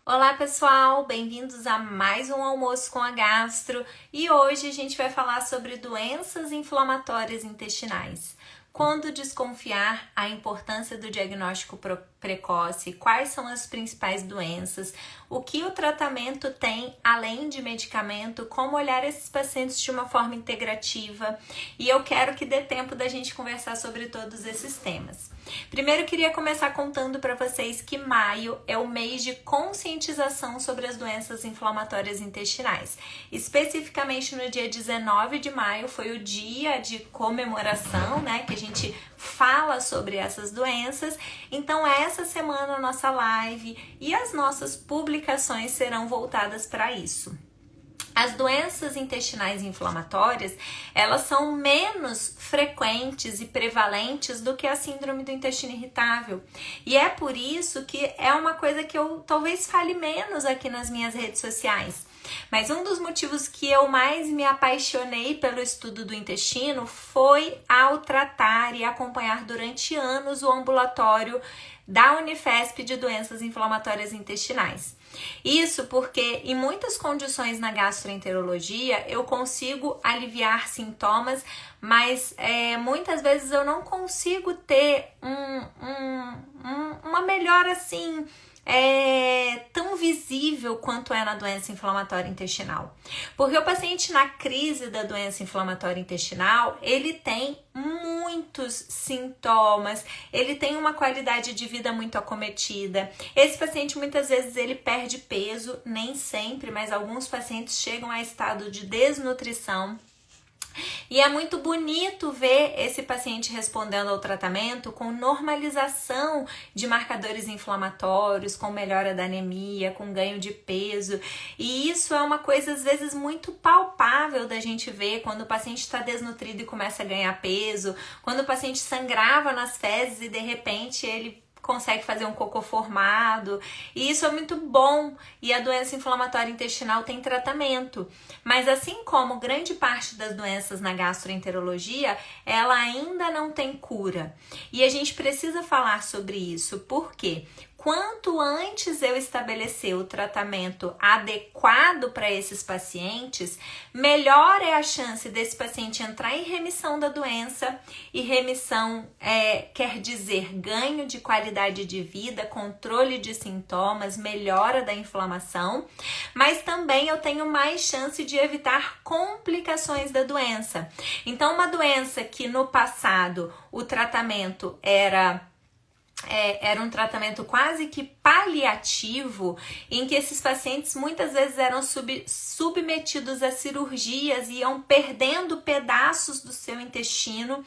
Olá pessoal, bem-vindos a mais um Almoço com a Gastro e hoje a gente vai falar sobre doenças inflamatórias intestinais. Quando desconfiar, a importância do diagnóstico precoce, quais são as principais doenças, o que o tratamento tem além de medicamento, como olhar esses pacientes de uma forma integrativa, e eu quero que dê tempo da gente conversar sobre todos esses temas. Primeiro, eu queria começar contando para vocês que maio é o mês de conscientização sobre as doenças inflamatórias intestinais. Especificamente no dia 19 de maio foi o dia de comemoração, né, que a gente fala sobre essas doenças. Então, essa semana a nossa live e as nossas publicações serão voltadas para isso. As doenças intestinais inflamatórias, elas são menos frequentes e prevalentes do que a síndrome do intestino irritável. E é por isso que é uma coisa que eu talvez fale menos aqui nas minhas redes sociais. Mas um dos motivos que eu mais me apaixonei pelo estudo do intestino foi ao tratar e acompanhar durante anos o ambulatório da Unifesp de doenças inflamatórias intestinais. Isso porque em muitas condições na gastroenterologia eu consigo aliviar sintomas, mas muitas vezes eu não consigo ter uma melhora assim tão visível quanto é na doença inflamatória intestinal. Porque o paciente na crise da doença inflamatória intestinal, ele tem muitos sintomas, ele tem uma qualidade de vida muito acometida. Esse paciente muitas vezes ele perde peso, nem sempre, mas alguns pacientes chegam a estado de desnutrição. E é muito bonito ver esse paciente respondendo ao tratamento com normalização de marcadores inflamatórios, com melhora da anemia, com ganho de peso. E isso é uma coisa, às vezes, muito palpável da gente ver quando o paciente está desnutrido e começa a ganhar peso, quando o paciente sangrava nas fezes e, de repente, ele consegue fazer um cocô formado, e isso é muito bom, e a doença inflamatória intestinal tem tratamento, mas assim como grande parte das doenças na gastroenterologia, ela ainda não tem cura, e a gente precisa falar sobre isso, porque quanto antes eu estabelecer o tratamento adequado para esses pacientes, melhor é a chance desse paciente entrar em remissão da doença, e remissão quer dizer ganho de qualidade de vida, controle de sintomas, melhora da inflamação, mas também eu tenho mais chance de evitar complicações da doença. Então, uma doença que no passado o tratamento era um tratamento quase que paliativo, em que esses pacientes muitas vezes eram submetidos a cirurgias, iam perdendo pedaços do seu intestino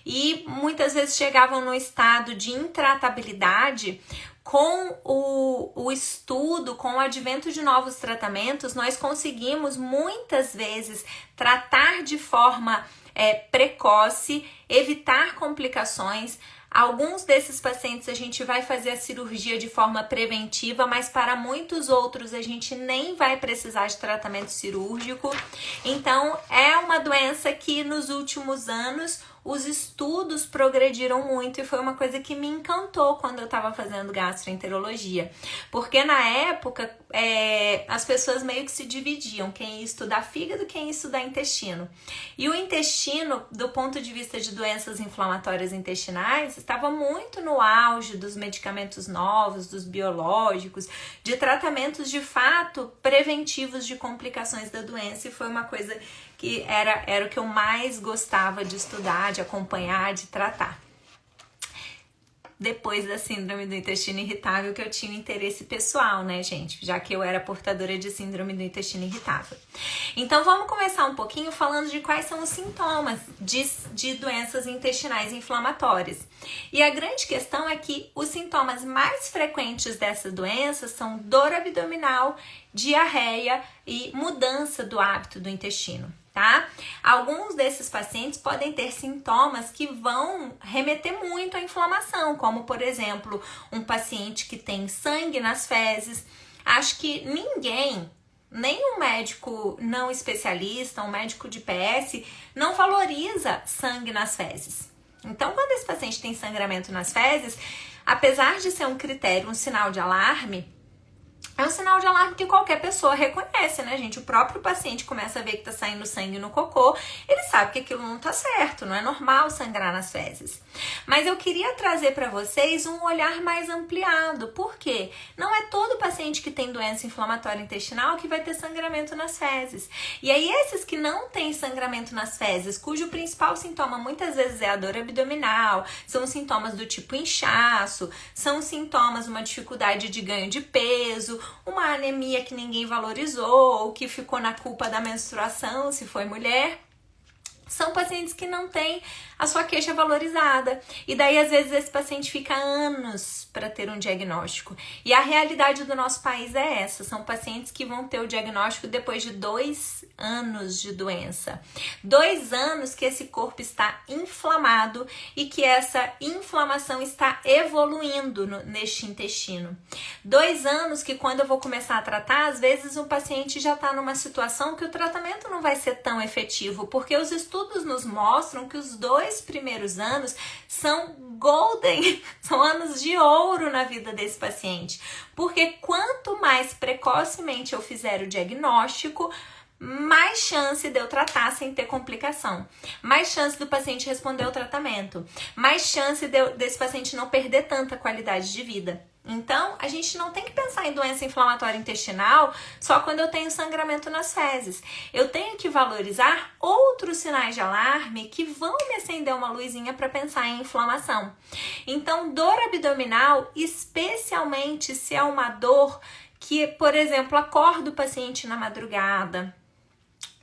e muitas vezes chegavam no estado de intratabilidade. Com o estudo, com o advento de novos tratamentos, nós conseguimos muitas vezes tratar de forma precoce, evitar complicações. Alguns desses pacientes a gente vai fazer a cirurgia de forma preventiva, mas para muitos outros a gente nem vai precisar de tratamento cirúrgico. Então, é uma doença que nos últimos anos os estudos progrediram muito, e foi uma coisa que me encantou quando eu estava fazendo gastroenterologia, porque na época as pessoas meio que se dividiam, quem ia estudar fígado, quem ia estudar intestino, e o intestino, do ponto de vista de doenças inflamatórias intestinais, estava muito no auge dos medicamentos novos, dos biológicos, de tratamentos de fato preventivos de complicações da doença, e foi uma coisa que era o que eu mais gostava de estudar, de acompanhar, de tratar. Depois da síndrome do intestino irritável, que eu tinha interesse pessoal, né, gente? Já que eu era portadora de síndrome do intestino irritável. Então, vamos começar um pouquinho falando de quais são os sintomas de doenças intestinais inflamatórias. E a grande questão é que os sintomas mais frequentes dessas doenças são dor abdominal, diarreia e mudança do hábito do intestino. Tá? Alguns desses pacientes podem ter sintomas que vão remeter muito à inflamação, como por exemplo, um paciente que tem sangue nas fezes. Acho que ninguém, nem um médico não especialista, um médico de PS, não valoriza sangue nas fezes. Então, quando esse paciente tem sangramento nas fezes, apesar de ser um critério, um sinal de alarme, É um sinal de alarme que qualquer pessoa reconhece, né, gente? O próprio paciente começa a ver que tá saindo sangue no cocô, ele sabe que aquilo não tá certo, não é normal sangrar nas fezes. Mas eu queria trazer para vocês um olhar mais ampliado. Por quê? Não é todo paciente que tem doença inflamatória intestinal que vai ter sangramento nas fezes. E aí esses que não têm sangramento nas fezes, cujo principal sintoma muitas vezes é a dor abdominal, são sintomas do tipo inchaço, são sintomas, uma dificuldade de ganho de peso, uma anemia que ninguém valorizou ou que ficou na culpa da menstruação, se foi mulher. São pacientes que não têm a sua queixa valorizada. E daí, às vezes, esse paciente fica anos para ter um diagnóstico. E a realidade do nosso país é essa. São pacientes que vão ter o diagnóstico depois de 2 anos de doença. 2 anos que esse corpo está inflamado e que essa inflamação está evoluindo neste intestino. 2 anos que quando eu vou começar a tratar, às vezes o paciente já está numa situação que o tratamento não vai ser tão efetivo, porque os estudos nos mostram que os 2 primeiros anos são golden, são anos de ouro na vida desse paciente. Porque quanto mais precocemente eu fizer o diagnóstico, mais chance de eu tratar sem ter complicação, mais chance do paciente responder ao tratamento, mais chance desse paciente não perder tanta qualidade de vida. Então, a gente não tem que pensar em doença inflamatória intestinal só quando eu tenho sangramento nas fezes. Eu tenho que valorizar outros sinais de alarme que vão me acender uma luzinha para pensar em inflamação. Então, dor abdominal, especialmente se é uma dor que, por exemplo, acorda o paciente na madrugada,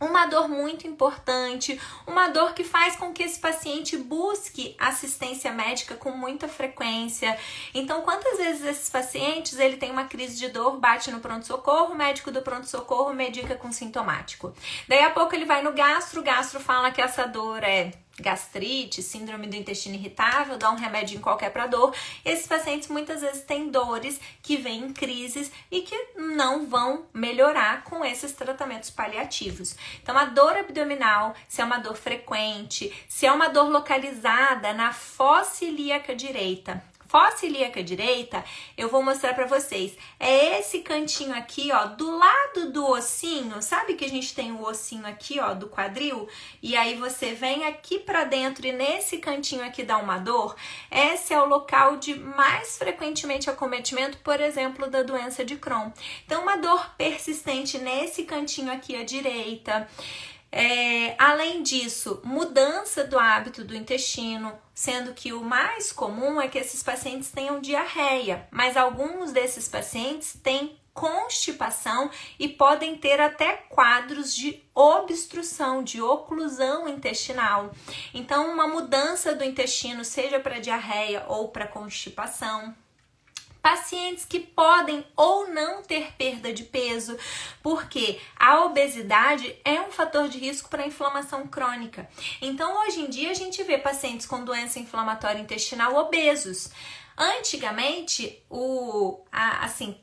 uma dor muito importante, uma dor que faz com que esse paciente busque assistência médica com muita frequência. Então, quantas vezes esses pacientes, ele tem uma crise de dor, bate no pronto-socorro, o médico do pronto-socorro medica com sintomático. Daí a pouco ele vai no gastro, o gastro fala que essa dor é gastrite, síndrome do intestino irritável, dá um remédio qualquer para dor. Esses pacientes muitas vezes têm dores que vêm em crises e que não vão melhorar com esses tratamentos paliativos. Então, a dor abdominal, se é uma dor frequente, se é uma dor localizada na fossa ilíaca direita. Fossa ilíaca direita, eu vou mostrar pra vocês. É esse cantinho aqui, ó, do lado do ossinho. Sabe que a gente tem o ossinho aqui, ó, do quadril? E aí você vem aqui pra dentro e nesse cantinho aqui dá uma dor. Esse é o local de mais frequentemente acometimento, por exemplo, da doença de Crohn. Então, uma dor persistente nesse cantinho aqui à direita. Além disso, mudança do hábito do intestino, sendo que o mais comum é que esses pacientes tenham diarreia, mas alguns desses pacientes têm constipação e podem ter até quadros de obstrução, de oclusão intestinal. Então, uma mudança do intestino, seja para diarreia ou para constipação. Pacientes que podem ou não ter perda de peso, porque a obesidade é um fator de risco para inflamação crônica. Então, hoje em dia, a gente vê pacientes com doença inflamatória intestinal obesos. Antigamente,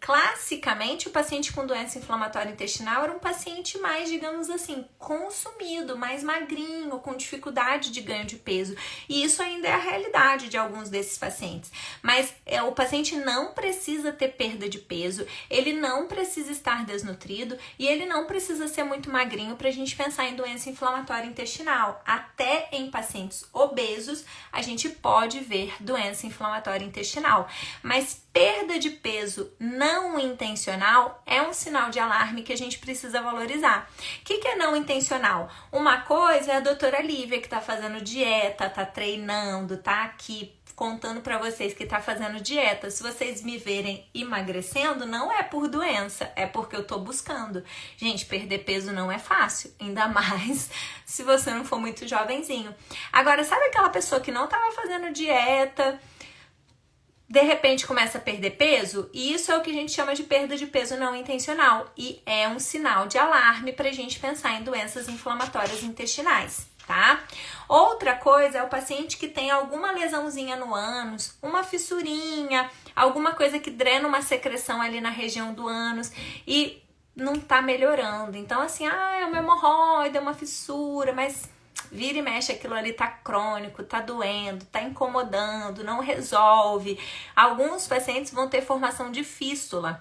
classicamente, o paciente com doença inflamatória intestinal era um paciente mais, digamos assim, consumido, mais magrinho, com dificuldade de ganho de peso. E isso ainda é a realidade de alguns desses pacientes. Mas o paciente não precisa ter perda de peso, ele não precisa estar desnutrido e ele não precisa ser muito magrinho para a gente pensar em doença inflamatória intestinal. Até em pacientes obesos, a gente pode ver doença inflamatória intestinal. Mas perda de peso não intencional é um sinal de alarme que a gente precisa valorizar. O que é não intencional? Uma coisa é a doutora Lívia que tá fazendo dieta, tá treinando, tá aqui contando para vocês que tá fazendo dieta. Se vocês me verem emagrecendo, não é por doença, é porque eu tô buscando. Gente, perder peso não é fácil, ainda mais se você não for muito jovenzinho. Agora, sabe aquela pessoa que não tava fazendo dieta, de repente começa a perder peso? E isso é o que a gente chama de perda de peso não intencional. E é um sinal de alarme para a gente pensar em doenças inflamatórias intestinais, tá? Outra coisa é o paciente que tem alguma lesãozinha no ânus, uma fissurinha, alguma coisa que drena uma secreção ali na região do ânus e não tá melhorando. Então, assim, é uma hemorroida, é uma fissura, mas vira e mexe, aquilo ali tá crônico, tá doendo, tá incomodando, não resolve. Alguns pacientes vão ter formação de fístula.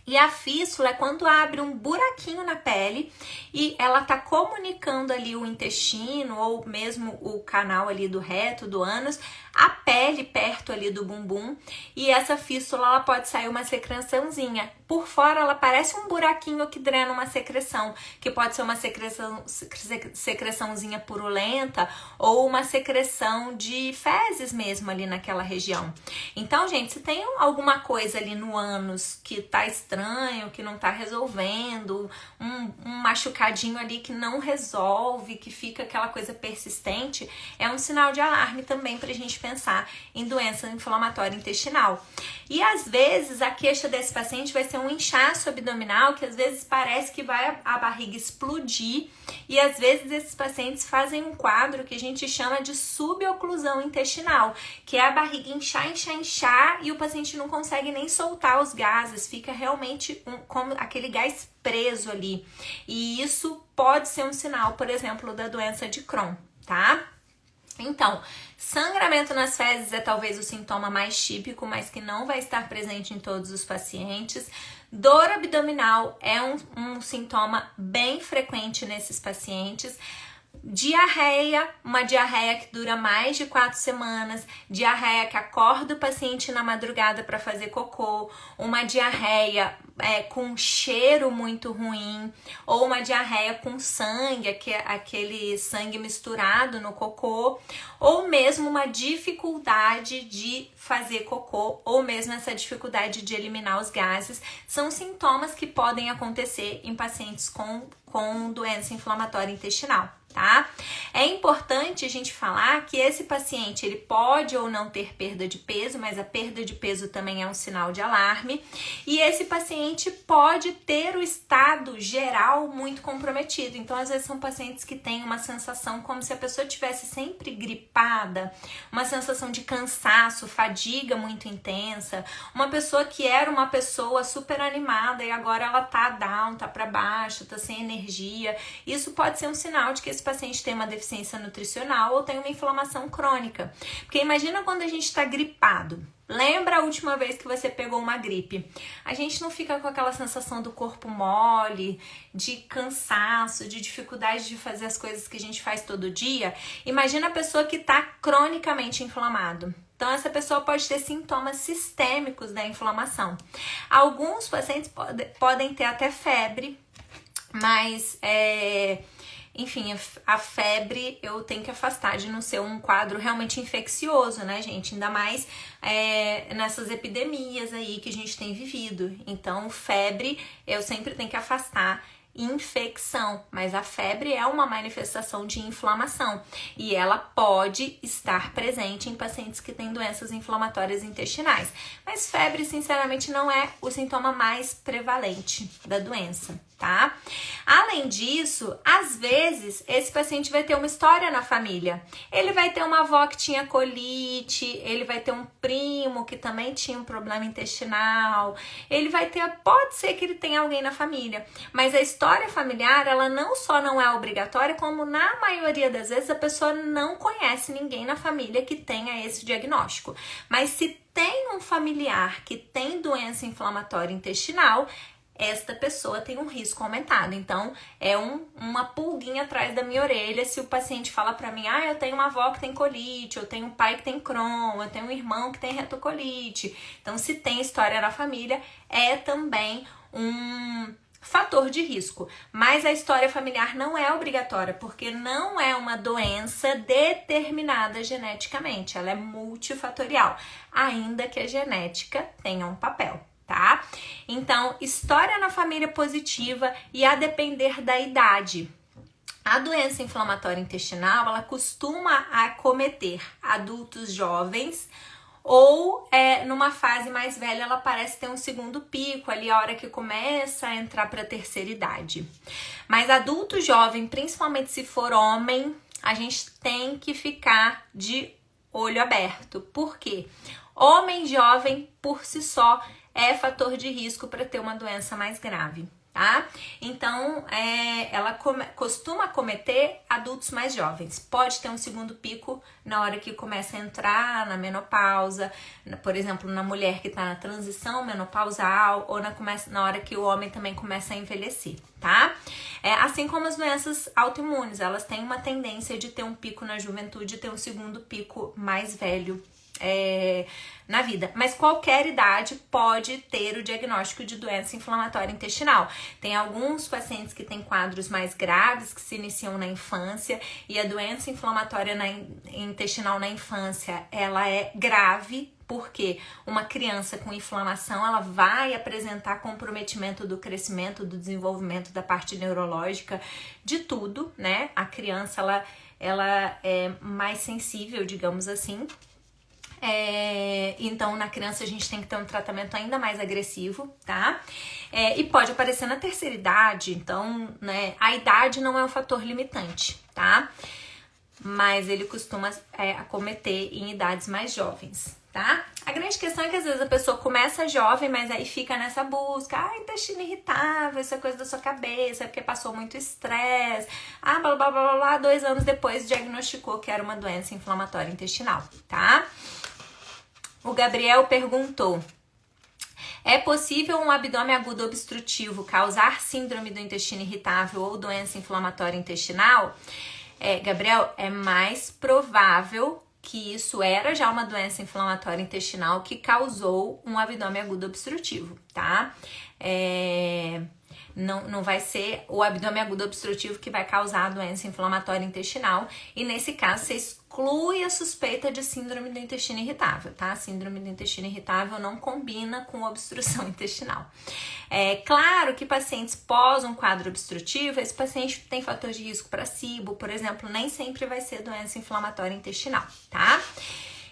E a fístula é quando abre um buraquinho na pele e ela tá comunicando ali o intestino ou mesmo o canal ali do reto, do ânus, a pele perto ali do bumbum, e essa fístula ela pode sair uma secreçãozinha. Por fora ela parece um buraquinho que drena uma secreção, que pode ser uma secreçãozinha purulenta ou uma secreção de fezes mesmo ali naquela região. Então, gente, se tem alguma coisa ali no ânus que tá estranho, que não tá resolvendo, um machucadinho ali que não resolve, que fica aquela coisa persistente, é um sinal de alarme também pra gente pensar em doença inflamatória intestinal. E às vezes a queixa desse paciente vai ser um inchaço abdominal, que às vezes parece que vai a barriga explodir, e às vezes esses pacientes fazem um quadro que a gente chama de suboclusão intestinal, que é a barriga inchar e o paciente não consegue nem soltar os gases, fica realmente como aquele gás preso ali. E isso pode ser um sinal, por exemplo, da doença de Crohn, tá? Então, sangramento nas fezes é talvez o sintoma mais típico, mas que não vai estar presente em todos os pacientes. Dor abdominal é um sintoma bem frequente nesses pacientes. Diarreia, uma diarreia que dura mais de 4 semanas, diarreia que acorda o paciente na madrugada para fazer cocô, uma diarreia com cheiro muito ruim, ou uma diarreia com sangue, aquele sangue misturado no cocô, ou mesmo uma dificuldade de fazer cocô, ou mesmo essa dificuldade de eliminar os gases, são sintomas que podem acontecer em pacientes com doença inflamatória intestinal. Tá? É importante a gente falar que esse paciente ele pode ou não ter perda de peso, mas a perda de peso também é um sinal de alarme, e esse paciente pode ter o estado geral muito comprometido. Então, às vezes são pacientes que têm uma sensação como se a pessoa tivesse sempre gripada, uma sensação de cansaço, fadiga muito intensa, uma pessoa que era uma pessoa super animada e agora ela tá down, tá para baixo, tá sem energia. Isso pode ser um sinal de que esse paciente tem uma deficiência nutricional ou tem uma inflamação crônica. Porque imagina quando a gente está gripado. Lembra a última vez que você pegou uma gripe? A gente não fica com aquela sensação do corpo mole, de cansaço, de dificuldade de fazer as coisas que a gente faz todo dia? Imagina a pessoa que está cronicamente inflamado. Então, essa pessoa pode ter sintomas sistêmicos da inflamação. Alguns pacientes podem ter até febre, mas enfim, a febre eu tenho que afastar de não ser um quadro realmente infeccioso, né, gente? Ainda mais nessas epidemias aí que a gente tem vivido. Então, febre eu sempre tenho que afastar. Infecção, mas a febre é uma manifestação de inflamação e ela pode estar presente em pacientes que têm doenças inflamatórias intestinais. Mas febre, sinceramente, não é o sintoma mais prevalente da doença, tá? Além disso, às vezes, esse paciente vai ter uma história na família. Ele vai ter uma avó que tinha colite, ele vai ter um primo que também tinha um problema intestinal, pode ser que ele tenha alguém na família, mas a história familiar, ela não só não é obrigatória, como na maioria das vezes a pessoa não conhece ninguém na família que tenha esse diagnóstico. Mas se tem um familiar que tem doença inflamatória intestinal, esta pessoa tem um risco aumentado. Então, é uma pulguinha atrás da minha orelha se o paciente fala pra mim, eu tenho uma avó que tem colite, eu tenho um pai que tem Crohn, eu tenho um irmão que tem retocolite. Então, se tem história na família, é também um fator de risco. Mas a história familiar não é obrigatória, porque não é uma doença determinada geneticamente, ela é multifatorial, ainda que a genética tenha um papel. Tá? Então, história na família positiva e a depender da idade. A doença inflamatória intestinal, ela costuma acometer adultos jovens ou numa fase mais velha ela parece ter um segundo pico ali, a hora que começa a entrar para a terceira idade. Mas adulto jovem, principalmente se for homem, a gente tem que ficar de olho aberto. Por quê? Homem jovem, por si só, é fator de risco para ter uma doença mais grave, tá? Então, ela costuma acometer adultos mais jovens. Pode ter um segundo pico na hora que começa a entrar na menopausa, por exemplo, na mulher que está na transição menopausal, ou na hora que o homem também começa a envelhecer, tá? Assim como as doenças autoimunes, elas têm uma tendência de ter um pico na juventude e ter um segundo pico mais velho na vida, mas qualquer idade pode ter o diagnóstico de doença inflamatória intestinal. Tem alguns pacientes que têm quadros mais graves que se iniciam na infância, e a doença inflamatória intestinal na infância, ela é grave, porque uma criança com inflamação, ela vai apresentar comprometimento do crescimento, do desenvolvimento da parte neurológica, de tudo, né? A criança, ela é mais sensível, digamos assim. Então, na criança a gente tem que ter um tratamento ainda mais agressivo, tá? E pode aparecer na terceira idade, então, né, a idade não é um fator limitante, tá? Mas ele costuma acometer em idades mais jovens, tá? A grande questão é que às vezes a pessoa começa jovem, mas aí fica nessa busca, intestino irritável, isso é coisa da sua cabeça, é porque passou muito estresse, blá, blá, blá, blá, blá, 2 anos depois diagnosticou que era uma doença inflamatória intestinal, tá? O Gabriel perguntou: é possível um abdômen agudo obstrutivo causar síndrome do intestino irritável ou doença inflamatória intestinal? Gabriel, é mais provável que isso era já uma doença inflamatória intestinal que causou um abdômen agudo obstrutivo, tá? Não vai ser o abdômen agudo obstrutivo que vai causar a doença inflamatória intestinal, e nesse caso você exclui a suspeita de síndrome do intestino irritável, tá? Síndrome do intestino irritável não combina com obstrução intestinal. Claro que pacientes pós um quadro obstrutivo, esse paciente tem fator de risco para SIBO, por exemplo, nem sempre vai ser doença inflamatória intestinal, tá?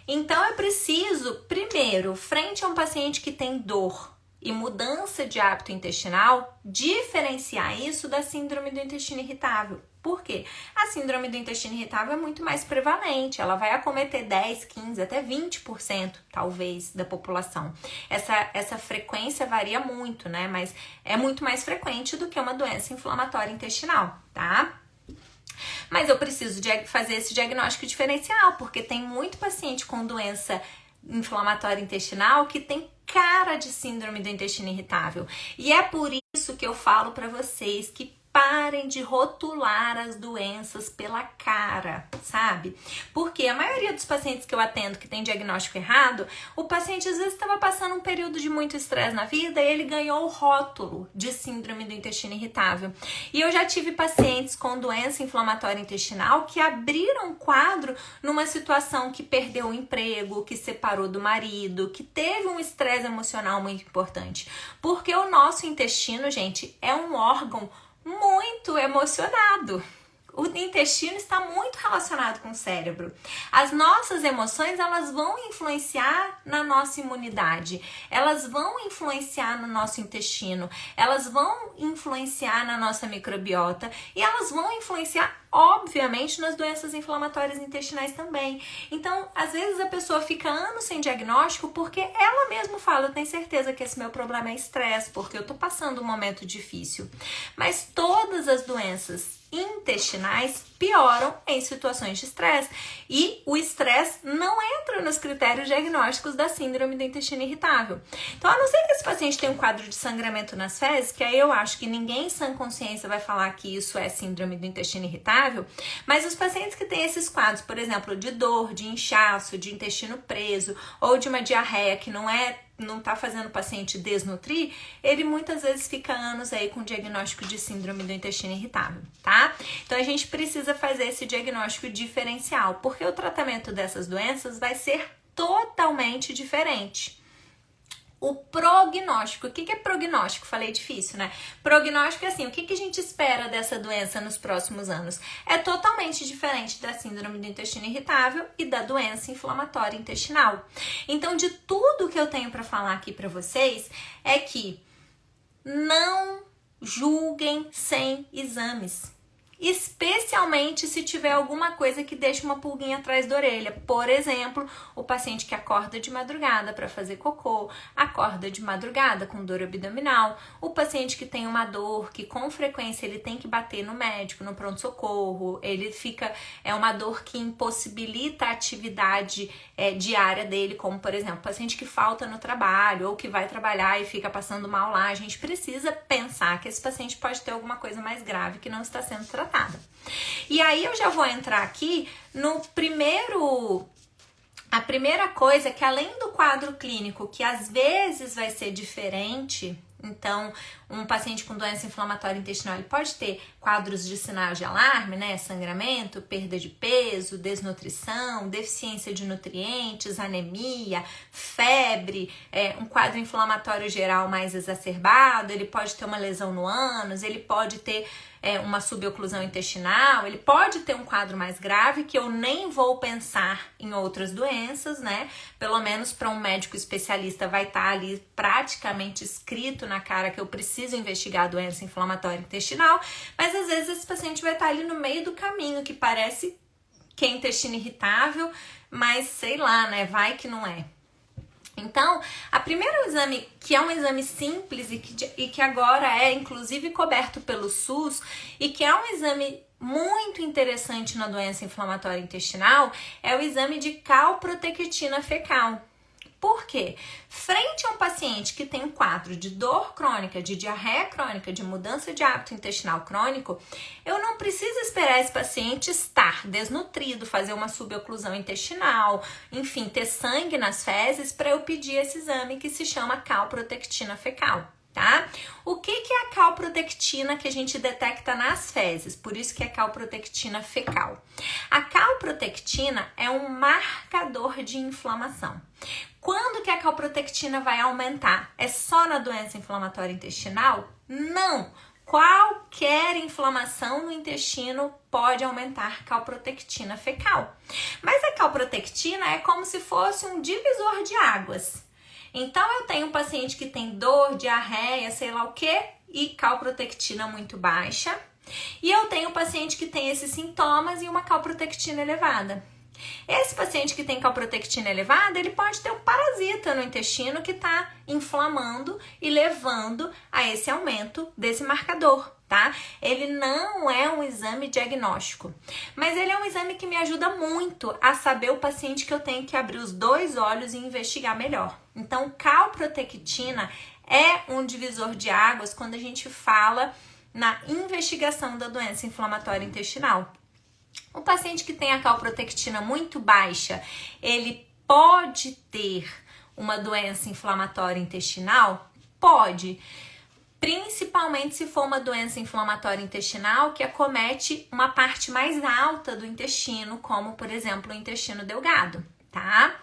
Então é preciso, primeiro, frente a um paciente que tem dor e mudança de hábito intestinal, diferenciar isso da síndrome do intestino irritável. Por quê? A síndrome do intestino irritável é muito mais prevalente, ela vai acometer 10, 15, até 20%, talvez, da população. Essa frequência varia muito, né? Mas é muito mais frequente do que uma doença inflamatória intestinal, tá? Mas eu preciso fazer esse diagnóstico diferencial, porque tem muito paciente com doença inflamatória intestinal que tem cara de síndrome do intestino irritável. E é por isso que eu falo para vocês que parem de rotular as doenças pela cara, sabe? Porque a maioria dos pacientes que eu atendo que tem diagnóstico errado, o paciente às vezes estava passando um período de muito estresse na vida e ele ganhou o rótulo de síndrome do intestino irritável. E eu já tive pacientes com doença inflamatória intestinal que abriram quadro numa situação que perdeu o emprego, que separou do marido, que teve um estresse emocional muito importante. Porque o nosso intestino, gente, é um órgão muito emocionado. O intestino está muito relacionado com o cérebro. As nossas emoções, elas vão influenciar na nossa imunidade, elas vão influenciar no nosso intestino, elas vão influenciar na nossa microbiota e elas vão influenciar, obviamente, nas doenças inflamatórias intestinais também. Então, às vezes a pessoa fica anos sem diagnóstico porque ela mesma fala, eu tenho certeza que esse meu problema é estresse, porque eu tô passando um momento difícil. Mas todas as doenças intestinais pioram em situações de estresse, e o estresse não entra nos critérios diagnósticos da síndrome do intestino irritável. Então, a não ser que esse paciente tenha um quadro de sangramento nas fezes, que aí eu acho que ninguém em sã consciência vai falar que isso é síndrome do intestino irritável, mas os pacientes que têm esses quadros, por exemplo, de dor, de inchaço, de intestino preso, ou de uma diarreia que não tá fazendo o paciente desnutrir, ele muitas vezes fica anos aí com diagnóstico de síndrome do intestino irritável, tá? Então a gente precisa fazer esse diagnóstico diferencial, porque o tratamento dessas doenças vai ser totalmente diferente. O prognóstico, o que é prognóstico? Falei difícil, né? Prognóstico é assim, o que a gente espera dessa doença nos próximos anos? É totalmente diferente da síndrome do intestino irritável e da doença inflamatória intestinal. Então, de tudo que eu tenho para falar aqui para vocês, é que não julguem sem exames. especialmente se tiver alguma coisa que deixe uma pulguinha atrás da orelha. Por exemplo, o paciente que acorda de madrugada para fazer cocô, acorda de madrugada com dor abdominal, o paciente que tem uma dor que com frequência ele tem que bater no médico, no pronto-socorro, é uma dor que impossibilita a atividade diária dele, como por exemplo, paciente que falta no trabalho ou que vai trabalhar e fica passando mal lá. A gente precisa pensar que esse paciente pode ter alguma coisa mais grave que não está sendo tratada. E aí eu já vou entrar aqui no a primeira coisa que, além do quadro clínico, que às vezes vai ser diferente. Então, um paciente com doença inflamatória intestinal ele pode ter quadros de sinal de alarme, né? Sangramento, perda de peso, desnutrição, deficiência de nutrientes, anemia, febre, um quadro inflamatório geral mais exacerbado, ele pode ter uma lesão no ânus, ele pode ter uma suboclusão intestinal, ele pode ter um quadro mais grave que eu nem vou pensar em outras doenças, né? Pelo menos para um médico especialista vai estar ali praticamente escrito na cara que eu preciso investigar a doença inflamatória intestinal, mas às vezes esse paciente vai estar ali no meio do caminho, que parece que é intestino irritável, mas sei lá, né? Vai que não é. Então, a primeiro exame, que é um exame simples e que agora é inclusive coberto pelo SUS e que é um exame muito interessante na doença inflamatória intestinal, é o exame de calprotectina fecal. Por quê? Frente a um paciente que tem um quadro de dor crônica, de diarreia crônica, de mudança de hábito intestinal crônico, eu não preciso esperar esse paciente estar desnutrido, fazer uma suboclusão intestinal, enfim, ter sangue nas fezes para eu pedir esse exame que se chama calprotectina fecal. Tá? O que é a calprotectina que a gente detecta nas fezes? Por isso que é calprotectina fecal. A calprotectina é um marcador de inflamação. Quando que a calprotectina vai aumentar? É só na doença inflamatória intestinal? Não! Qualquer inflamação no intestino pode aumentar calprotectina fecal. Mas a calprotectina é como se fosse um divisor de águas. Então, eu tenho um paciente que tem dor, diarreia, sei lá o que, e calprotectina muito baixa. E eu tenho um paciente que tem esses sintomas e uma calprotectina elevada. Esse paciente que tem calprotectina elevada, ele pode ter um parasita no intestino que está inflamando e levando a esse aumento desse marcador, tá? Ele não é um exame diagnóstico, mas ele é um exame que me ajuda muito a saber o paciente que eu tenho que abrir os dois olhos e investigar melhor. Então, calprotectina é um divisor de águas quando a gente fala na investigação da doença inflamatória intestinal. O paciente que tem a calprotectina muito baixa, ele pode ter uma doença inflamatória intestinal? Pode, principalmente se for uma doença inflamatória intestinal que acomete uma parte mais alta do intestino, como por exemplo o intestino delgado, tá?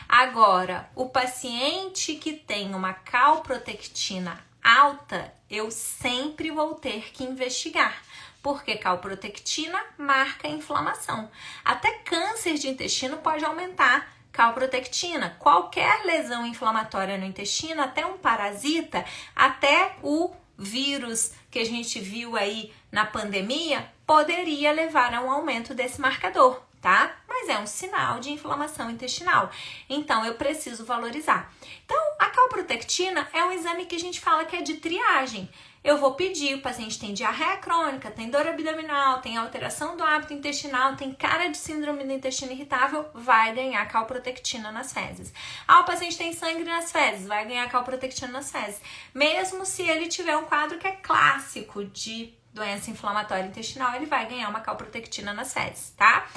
Agora, o paciente que tem uma calprotectina alta, eu sempre vou ter que investigar. Porque calprotectina marca inflamação. Até câncer de intestino pode aumentar calprotectina. Qualquer lesão inflamatória no intestino, até um parasita, até o vírus que a gente viu aí na pandemia, poderia levar a um aumento desse marcador, tá? Mas é um sinal de inflamação intestinal. Então, eu preciso valorizar. Então, a calprotectina é um exame que a gente fala que é de triagem. Eu vou pedir, o paciente tem diarreia crônica, tem dor abdominal, tem alteração do hábito intestinal, tem cara de síndrome do intestino irritável, vai ganhar calprotectina nas fezes. O paciente tem sangue nas fezes, vai ganhar calprotectina nas fezes. Mesmo se ele tiver um quadro que é clássico de doença inflamatória intestinal, ele vai ganhar uma calprotectina nas fezes, tá?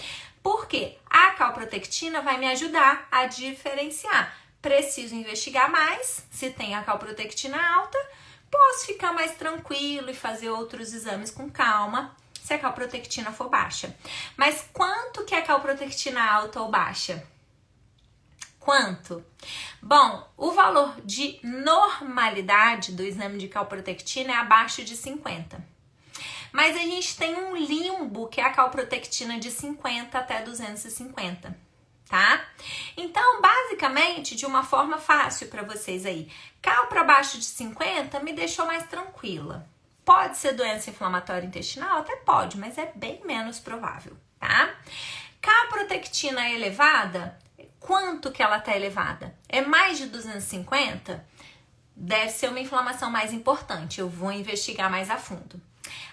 Por quê? A calprotectina vai me ajudar a diferenciar. Preciso investigar mais se tem a calprotectina alta, posso ficar mais tranquilo e fazer outros exames com calma se a calprotectina for baixa. Mas quanto que é a calprotectina alta ou baixa? Quanto? Bom, o valor de normalidade do exame de calprotectina é abaixo de 50. Mas a gente tem um limbo que é a calprotectina de 50 até 250. Tá? Então, basicamente, de uma forma fácil para vocês aí, cal para baixo de 50 me deixou mais tranquila. Pode ser doença inflamatória intestinal? Até pode, mas é bem menos provável, tá? Calprotectina elevada, quanto que ela tá elevada? É mais de 250? Deve ser uma inflamação mais importante, eu vou investigar mais a fundo.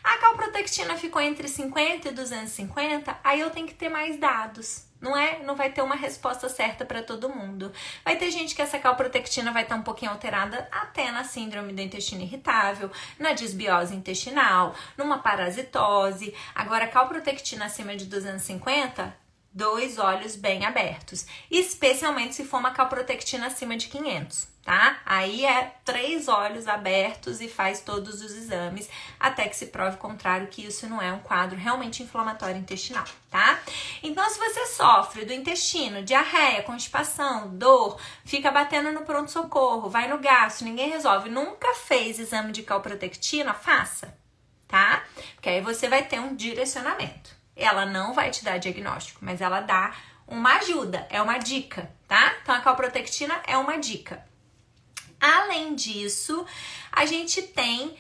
A calprotectina ficou entre 50 e 250, aí eu tenho que ter mais dados, não é? Não vai ter uma resposta certa para todo mundo. Vai ter gente que essa calprotectina vai estar um pouquinho alterada até na síndrome do intestino irritável, na disbiose intestinal, numa parasitose. Agora, a calprotectina acima de 250, 2 olhos bem abertos, especialmente se for uma calprotectina acima de 500, tá? Aí é 3 olhos abertos e faz todos os exames até que se prove o contrário, que isso não é um quadro realmente inflamatório intestinal, tá? Então, se você sofre do intestino, diarreia, constipação, dor, fica batendo no pronto-socorro, vai no gastro, ninguém resolve, nunca fez exame de calprotectina, faça, tá? Porque aí você vai ter um direcionamento. Ela não vai te dar diagnóstico, mas ela dá uma ajuda, é uma dica, tá? Então, a calprotectina é uma dica. Além disso, a gente tem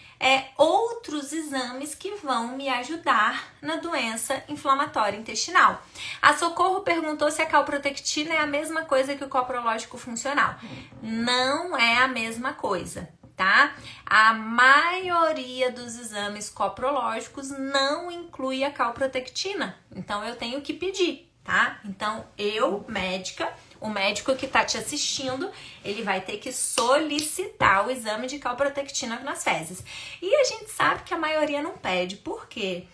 outros exames que vão me ajudar na doença inflamatória intestinal. A Socorro perguntou se a calprotectina é a mesma coisa que o coprológico funcional. Não é a mesma coisa, tá? A maioria dos exames coprológicos não inclui a calprotectina, então eu tenho que pedir, tá? Então eu, médica, o médico que tá te assistindo, ele vai ter que solicitar o exame de calprotectina nas fezes. E a gente sabe que a maioria não pede, por quê?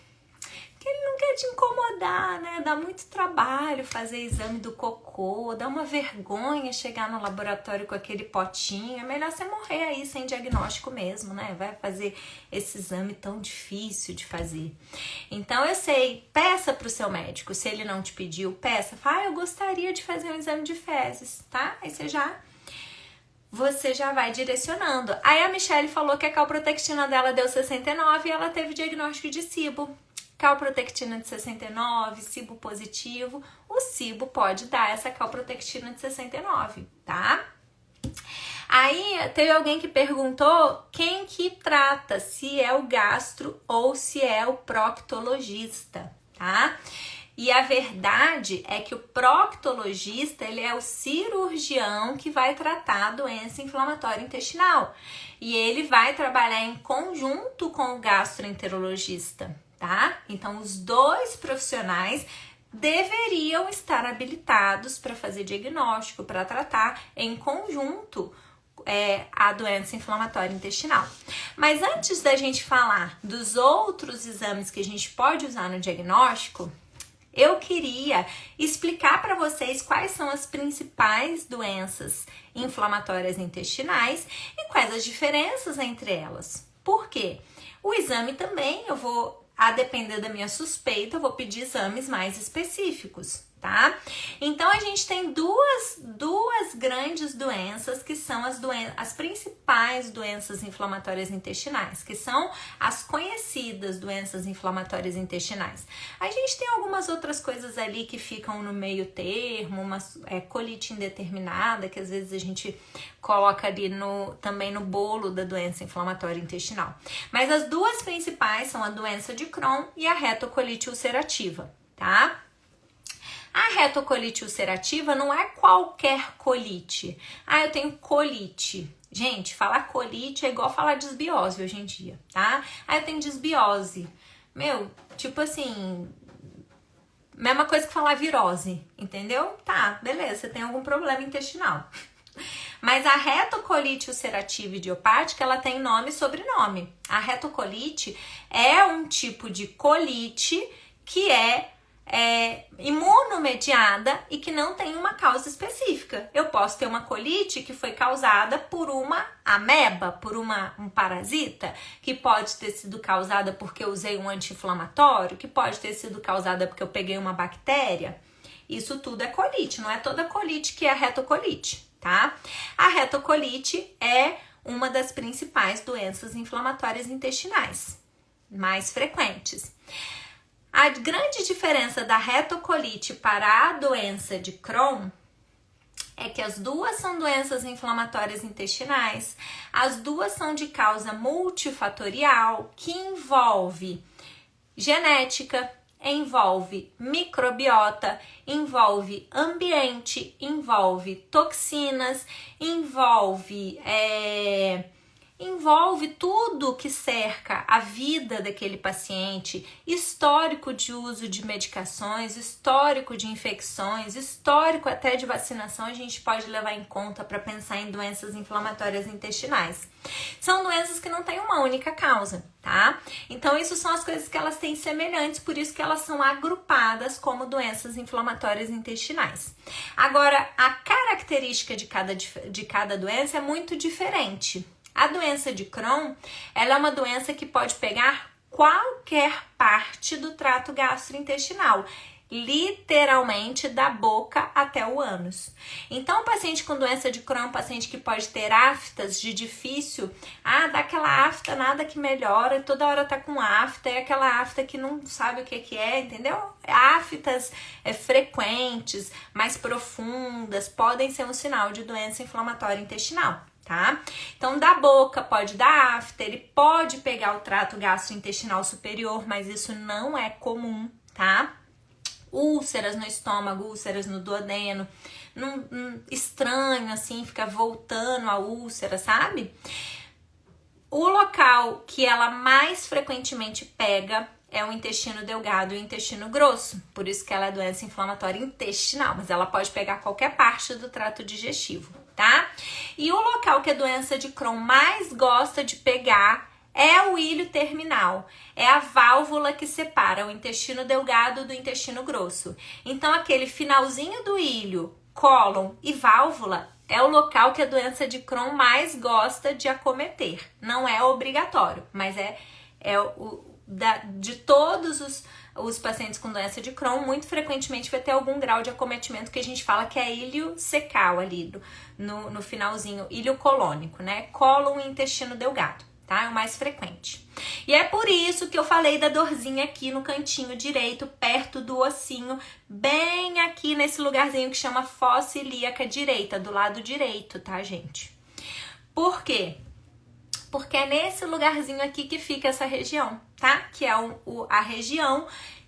Porque ele não quer te incomodar, né? Dá muito trabalho fazer exame do cocô, dá uma vergonha chegar no laboratório com aquele potinho. É melhor você morrer aí sem diagnóstico mesmo, né? Vai fazer esse exame tão difícil de fazer. Então, eu sei, peça pro seu médico. Se ele não te pediu, peça. Fala, eu gostaria de fazer um exame de fezes, tá? Aí você já vai direcionando. Aí a Michelle falou que a calprotectina dela deu 69 e ela teve diagnóstico de SIBO. Calprotectina de 69, SIBO positivo, o SIBO pode dar essa calprotectina de 69, tá? Aí teve alguém que perguntou quem que trata, se é o gastro ou se é o proctologista, tá? E a verdade é que o proctologista, ele é o cirurgião que vai tratar a doença inflamatória intestinal. E ele vai trabalhar em conjunto com o gastroenterologista, tá? Então, os dois profissionais deveriam estar habilitados para fazer diagnóstico, para tratar em conjunto a doença inflamatória intestinal. Mas antes da gente falar dos outros exames que a gente pode usar no diagnóstico, eu queria explicar para vocês quais são as principais doenças inflamatórias intestinais e quais as diferenças entre elas. Por quê? O exame também, a depender da minha suspeita, eu vou pedir exames mais específicos, tá? Então, a gente tem duas grandes doenças que são as principais doenças inflamatórias intestinais, que são as conhecidas doenças inflamatórias intestinais. A gente tem algumas outras coisas ali que ficam no meio termo, uma colite indeterminada, que às vezes a gente coloca ali também no bolo da doença inflamatória intestinal. Mas as duas principais são a doença de Crohn e a retocolite ulcerativa, tá? A retocolite ulcerativa não é qualquer colite. Eu tenho colite. Gente, falar colite é igual falar desbiose hoje em dia, tá? Eu tenho desbiose. Tipo assim, mesma coisa que falar virose, entendeu? Tá, beleza, você tem algum problema intestinal. Mas a retocolite ulcerativa idiopática, ela tem nome e sobrenome. A retocolite é um tipo de colite que é imunomediada e que não tem uma causa específica. Eu posso ter uma colite que foi causada por uma ameba, por um parasita, que pode ter sido causada porque eu usei um anti-inflamatório, que pode ter sido causada porque eu peguei uma bactéria. Isso tudo é colite, não é toda colite que é retocolite, tá? A retocolite é uma das principais doenças inflamatórias intestinais, mais frequentes. A grande diferença da retocolite para a doença de Crohn é que as duas são doenças inflamatórias intestinais, as duas são de causa multifatorial, que envolve genética, envolve microbiota, envolve ambiente, envolve toxinas, envolve tudo que cerca a vida daquele paciente, histórico de uso de medicações, histórico de infecções, histórico até de vacinação, a gente pode levar em conta para pensar em doenças inflamatórias intestinais. São doenças que não têm uma única causa, tá? Então, isso são as coisas que elas têm semelhantes, por isso que elas são agrupadas como doenças inflamatórias intestinais. Agora, a característica de cada doença é muito diferente. A doença de Crohn, ela é uma doença que pode pegar qualquer parte do trato gastrointestinal, literalmente da boca até o ânus. Então, o paciente com doença de Crohn é um paciente que pode ter aftas de difícil, dá aquela afta, nada que melhora, toda hora tá com afta, é aquela afta que não sabe o que é, entendeu? Aftas frequentes, mais profundas, podem ser um sinal de doença inflamatória intestinal. Tá? Então, da boca pode dar afta, ele pode pegar o trato gastrointestinal superior, mas isso não é comum, tá? Úlceras no estômago, úlceras no duodeno, estranho assim, fica voltando a úlcera, sabe? O local que ela mais frequentemente pega é o intestino delgado e o intestino grosso, por isso que ela é doença inflamatória intestinal, mas ela pode pegar qualquer parte do trato digestivo, tá? E o local que a doença de Crohn mais gosta de pegar é o ilho terminal, é a válvula que separa o intestino delgado do intestino grosso. Então, aquele finalzinho do ilho, cólon e válvula é o local que a doença de Crohn mais gosta de acometer. Não é obrigatório, mas de todos os pacientes com doença de Crohn, muito frequentemente vai ter algum grau de acometimento que a gente fala que é ilho secal ali, no finalzinho, ilho colônico, né? Cólon e intestino delgado, tá? É o mais frequente. E é por isso que eu falei da dorzinha aqui no cantinho direito, perto do ossinho, bem aqui nesse lugarzinho que chama fossa ilíaca direita, do lado direito, tá, gente? Por quê? Porque é nesse lugarzinho aqui que fica essa região, tá? Que é a região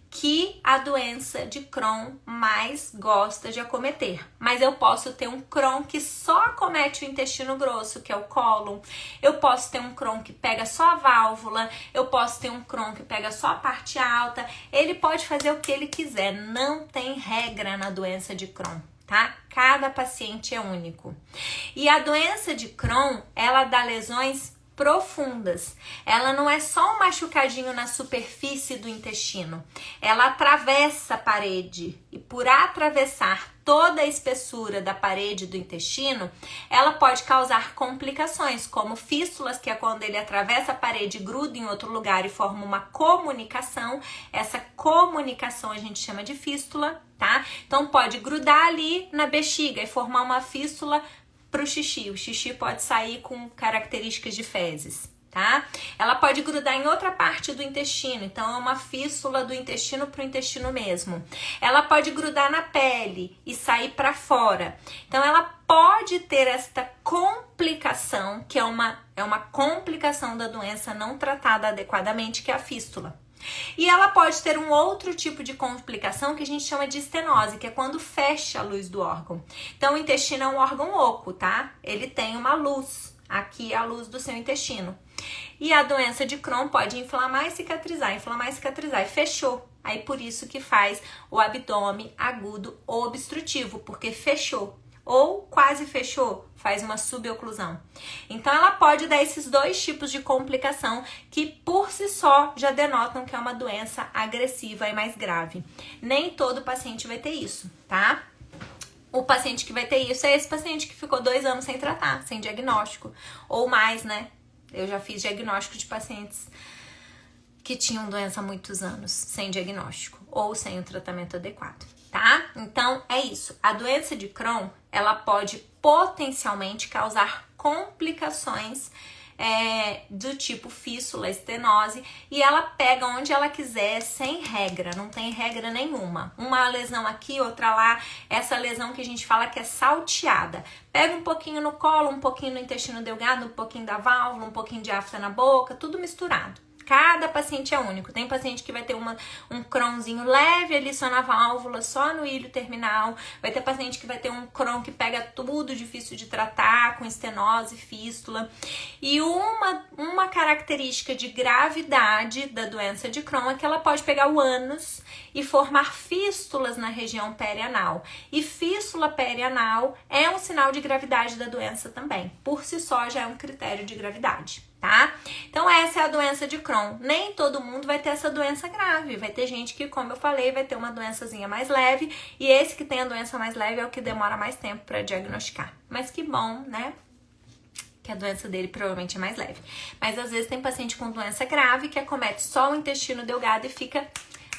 que a doença de Crohn mais gosta de acometer. Mas eu posso ter um Crohn que só acomete o intestino grosso, que é o cólon. Eu posso ter um Crohn que pega só a válvula. Eu posso ter um Crohn que pega só a parte alta. Ele pode fazer o que ele quiser. Não tem regra na doença de Crohn, tá? Cada paciente é único. E a doença de Crohn, ela dá lesões profundas. Ela não é só um machucadinho na superfície do intestino. Ela atravessa a parede e por atravessar toda a espessura da parede do intestino, ela pode causar complicações, como fístulas, que é quando ele atravessa a parede, gruda em outro lugar e forma uma comunicação. Essa comunicação a gente chama de fístula, tá? Então pode grudar ali na bexiga e formar uma fístula para o xixi. O xixi pode sair com características de fezes, tá? Ela pode grudar em outra parte do intestino, então é uma fístula do intestino para o intestino mesmo. Ela pode grudar na pele e sair para fora. Então ela pode ter esta complicação, que é uma complicação da doença não tratada adequadamente, que é a fístula. E ela pode ter um outro tipo de complicação que a gente chama de estenose, que é quando fecha a luz do órgão. Então, o intestino é um órgão oco, tá? Ele tem uma luz. Aqui é a luz do seu intestino. E a doença de Crohn pode inflamar e cicatrizar, e fechou. Aí, por isso que faz o abdômen agudo obstrutivo, porque fechou. Ou quase fechou, faz uma suboclusão. Então, ela pode dar esses dois tipos de complicação que, por si só, já denotam que é uma doença agressiva e mais grave. Nem todo paciente vai ter isso, tá? O paciente que vai ter isso é esse paciente que ficou 2 anos sem tratar, sem diagnóstico. Ou mais, né? Eu já fiz diagnóstico de pacientes que tinham doença há muitos anos, sem diagnóstico ou sem o tratamento adequado. Tá? Então, é isso. A doença de Crohn, ela pode potencialmente causar complicações do tipo fístula, estenose, e ela pega onde ela quiser, sem regra, não tem regra nenhuma. Uma lesão aqui, outra lá, essa lesão que a gente fala que é salteada. Pega um pouquinho no colo, um pouquinho no intestino delgado, um pouquinho da válvula, um pouquinho de afta na boca, tudo misturado. Cada paciente é único. Tem paciente que vai ter um Crohnzinho leve ali só na válvula, só no ilho terminal. Vai ter paciente que vai ter um Crohn que pega tudo, difícil de tratar, com estenose, fístula. E uma característica de gravidade da doença de Crohn é que ela pode pegar o ânus e formar fístulas na região perianal. E fístula perianal é um sinal de gravidade da doença também. Por si só já é um critério de gravidade. Tá? Então essa é a doença de Crohn. Nem todo mundo vai ter essa doença grave. Vai ter gente que, como eu falei, vai ter uma doençazinha mais leve. E esse que tem a doença mais leve é o que demora mais tempo para diagnosticar. Mas que bom, né? Que a doença dele provavelmente é mais leve. Mas às vezes tem paciente com doença grave que acomete só o intestino delgado e fica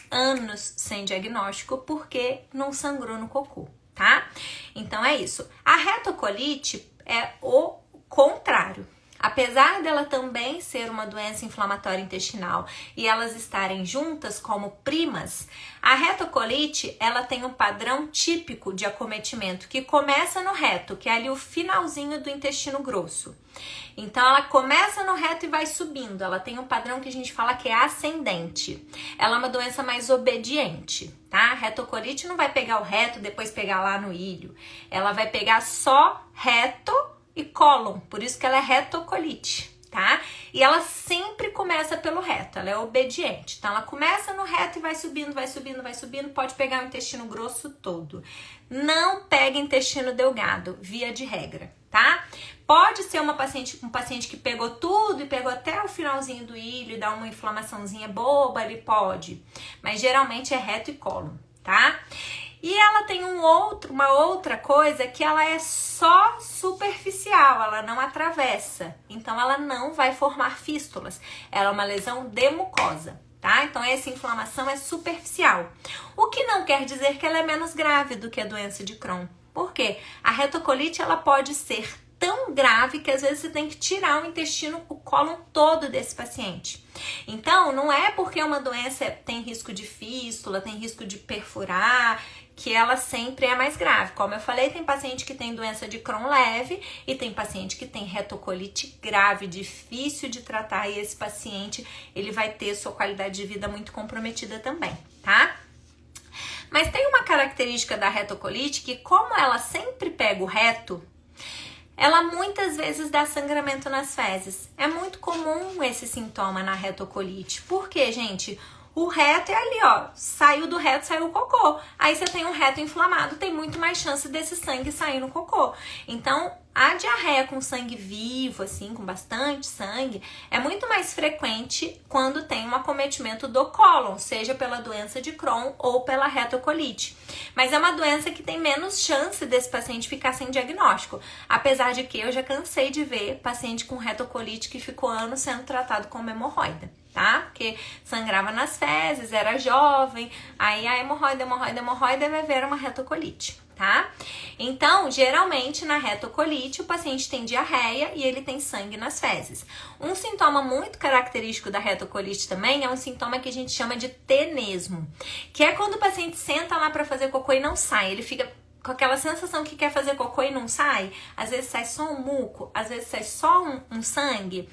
anos sem diagnóstico porque não sangrou no cocô, tá? Então é isso. A retocolite é o contrário. Apesar dela também ser uma doença inflamatória intestinal e elas estarem juntas como primas, a retocolite ela tem um padrão típico de acometimento que começa no reto, que é ali o finalzinho do intestino grosso. Então ela começa no reto e vai subindo, ela tem um padrão que a gente fala que é ascendente. Ela é uma doença mais obediente, tá? A retocolite não vai pegar o reto e depois pegar lá no ilho. Ela vai pegar só reto e cólon, por isso que ela é retocolite, tá? E ela sempre começa pelo reto, ela é obediente. Então ela começa no reto e vai subindo, vai subindo, vai subindo, pode pegar o intestino grosso todo. Não pega intestino delgado, via de regra, tá? Pode ser um paciente que pegou tudo e pegou até o finalzinho do ilho e dá uma inflamaçãozinha boba, ele pode. Mas geralmente é reto e cólon, tá? E ela tem uma outra coisa que ela é só superficial, ela não atravessa. Então ela não vai formar fístulas. Ela é uma lesão de mucosa, tá? Então essa inflamação é superficial. O que não quer dizer que ela é menos grave do que a doença de Crohn. Por quê? A retocolite ela pode ser tão grave que às vezes você tem que tirar o intestino, o cólon todo desse paciente. Então, não é porque uma doença tem risco de fístula, tem risco de perfurar, que ela sempre é mais grave. Como eu falei, tem paciente que tem doença de Crohn leve e tem paciente que tem retocolite grave, difícil de tratar, e esse paciente, ele vai ter sua qualidade de vida muito comprometida também, tá? Mas tem uma característica da retocolite que, como ela sempre pega o reto, ela muitas vezes dá sangramento nas fezes. É muito comum esse sintoma na retocolite. Por quê, gente? O reto é ali, ó, saiu do reto, saiu o cocô. Aí você tem um reto inflamado, tem muito mais chance desse sangue sair no cocô. Então, a diarreia com sangue vivo, assim, com bastante sangue, é muito mais frequente quando tem um acometimento do cólon, seja pela doença de Crohn ou pela retocolite. Mas é uma doença que tem menos chance desse paciente ficar sem diagnóstico. Apesar de que eu já cansei de ver paciente com retocolite que ficou anos sendo tratado como hemorroida, tá? Porque sangrava nas fezes, era jovem, aí a hemorroida vai ver uma retocolite, tá? Então, geralmente na retocolite o paciente tem diarreia e ele tem sangue nas fezes. Um sintoma muito característico da retocolite também é um sintoma que a gente chama de tenesmo, que é quando o paciente senta lá para fazer cocô e não sai, ele fica com aquela sensação que quer fazer cocô e não sai, às vezes sai só um muco, às vezes sai só um sangue.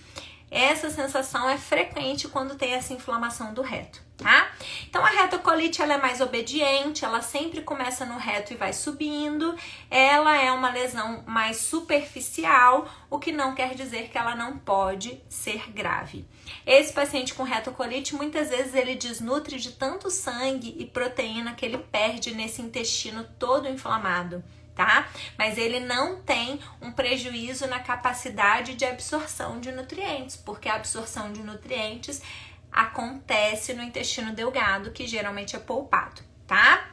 Essa sensação é frequente quando tem essa inflamação do reto, tá? Então a retocolite ela é mais obediente, ela sempre começa no reto e vai subindo. Ela é uma lesão mais superficial, o que não quer dizer que ela não pode ser grave. Esse paciente com retocolite, muitas vezes ele desnutre de tanto sangue e proteína que ele perde nesse intestino todo inflamado, tá? Mas ele não tem um prejuízo na capacidade de absorção de nutrientes, porque a absorção de nutrientes acontece no intestino delgado, que geralmente é poupado, tá?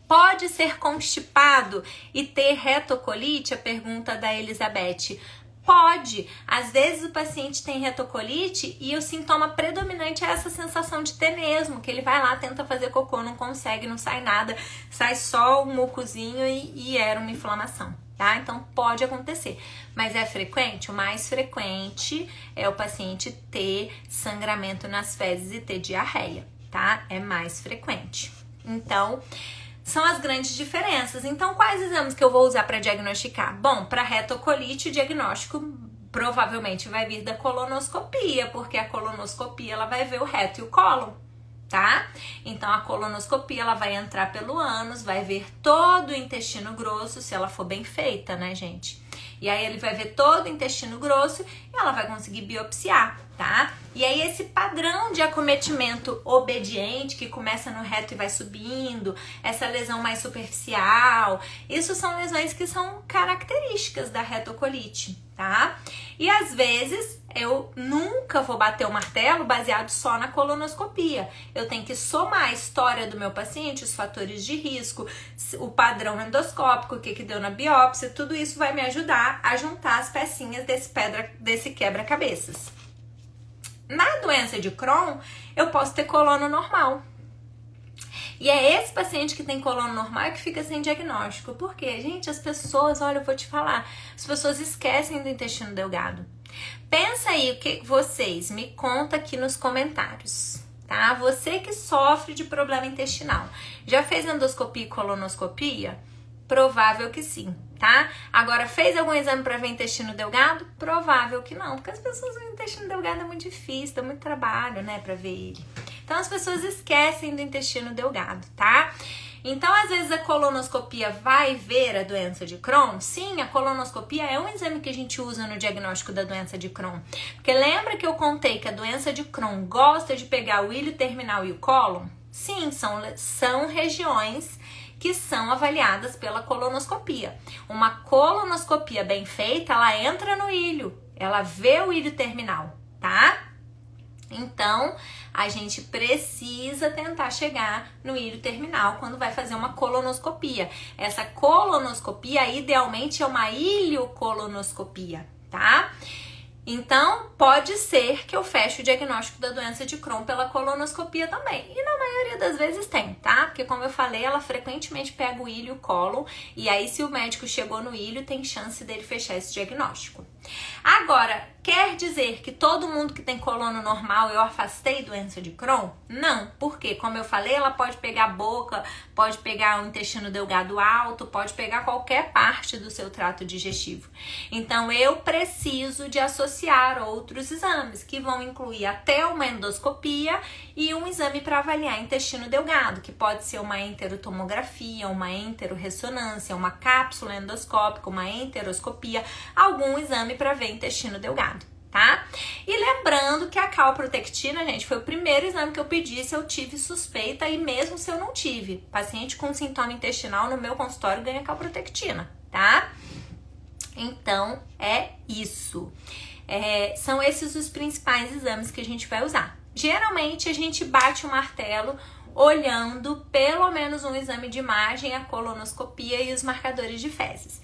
Pode ser constipado e ter retocolite? A pergunta da Elizabeth. Pode. Às vezes o paciente tem retocolite e o sintoma predominante é essa sensação de ter mesmo, que ele vai lá, tenta fazer cocô, não consegue, não sai nada, sai só um mucozinho e era uma inflamação, tá? Então pode acontecer. Mas é frequente? O mais frequente é o paciente ter sangramento nas fezes e ter diarreia, tá? É mais frequente. Então, são as grandes diferenças. Então, quais exames que eu vou usar para diagnosticar? Bom, para retocolite, o diagnóstico provavelmente vai vir da colonoscopia, porque a colonoscopia ela vai ver o reto e o cólon, tá? Então, a colonoscopia ela vai entrar pelo ânus, vai ver todo o intestino grosso, se ela for bem feita, né, gente? E aí ele vai ver todo o intestino grosso e ela vai conseguir biopsiar, tá? E aí esse padrão de acometimento obediente que começa no reto e vai subindo, essa lesão mais superficial, isso são lesões que são características da retocolite, tá? E às vezes eu nunca vou bater o martelo baseado só na colonoscopia. Eu tenho que somar a história do meu paciente, os fatores de risco, o padrão endoscópico, o que deu na biópsia, tudo isso vai me ajudar a juntar as pecinhas desse quebra-cabeças. Na doença de Crohn, eu posso ter colono normal. E é esse paciente que tem colono normal que fica sem diagnóstico. Por quê? Gente, as pessoas, olha, eu vou te falar, as pessoas esquecem do intestino delgado. Pensa aí o que vocês me contam aqui nos comentários, tá? Você que sofre de problema intestinal, já fez endoscopia e colonoscopia? Provável que sim, tá? Agora, fez algum exame para ver intestino delgado? Provável que não, porque as pessoas veem intestino delgado é muito difícil, dá muito trabalho, né, para ver ele. Então, as pessoas esquecem do intestino delgado, tá? Então, às vezes a colonoscopia vai ver a doença de Crohn? Sim, a colonoscopia é um exame que a gente usa no diagnóstico da doença de Crohn. Porque lembra que eu contei que a doença de Crohn gosta de pegar o ilho terminal e o cólon? Sim, são regiões que são avaliadas pela colonoscopia. Uma colonoscopia bem feita, ela entra no ilho, ela vê o ilho terminal, tá? Então, a gente precisa tentar chegar no ilho terminal quando vai fazer uma colonoscopia. Essa colonoscopia, idealmente, é uma iliocolonoscopia, tá? Então, pode ser que eu feche o diagnóstico da doença de Crohn pela colonoscopia também. E na maioria das vezes tem, tá? Porque, como eu falei, ela frequentemente pega o ilho e o cólon. E aí, se o médico chegou no ilho, tem chance dele fechar esse diagnóstico. Agora, quer dizer que todo mundo que tem colono normal eu afastei doença de Crohn? Não, porque, como eu falei, ela pode pegar a boca, pode pegar o intestino delgado alto, pode pegar qualquer parte do seu trato digestivo. Então, eu preciso de associar outros exames, que vão incluir até uma endoscopia e um exame para avaliar intestino delgado, que pode ser uma enterotomografia, uma enterorressonância, uma cápsula endoscópica, uma enteroscopia, algum exame para ver intestino delgado, tá? E lembrando que a calprotectina, gente, foi o primeiro exame que eu pedi se eu tive suspeita e mesmo se eu não tive. Paciente com sintoma intestinal no meu consultório ganha calprotectina, tá? Então, é isso. São esses os principais exames que a gente vai usar. Geralmente, a gente bate o martelo olhando pelo menos um exame de imagem, a colonoscopia e os marcadores de fezes.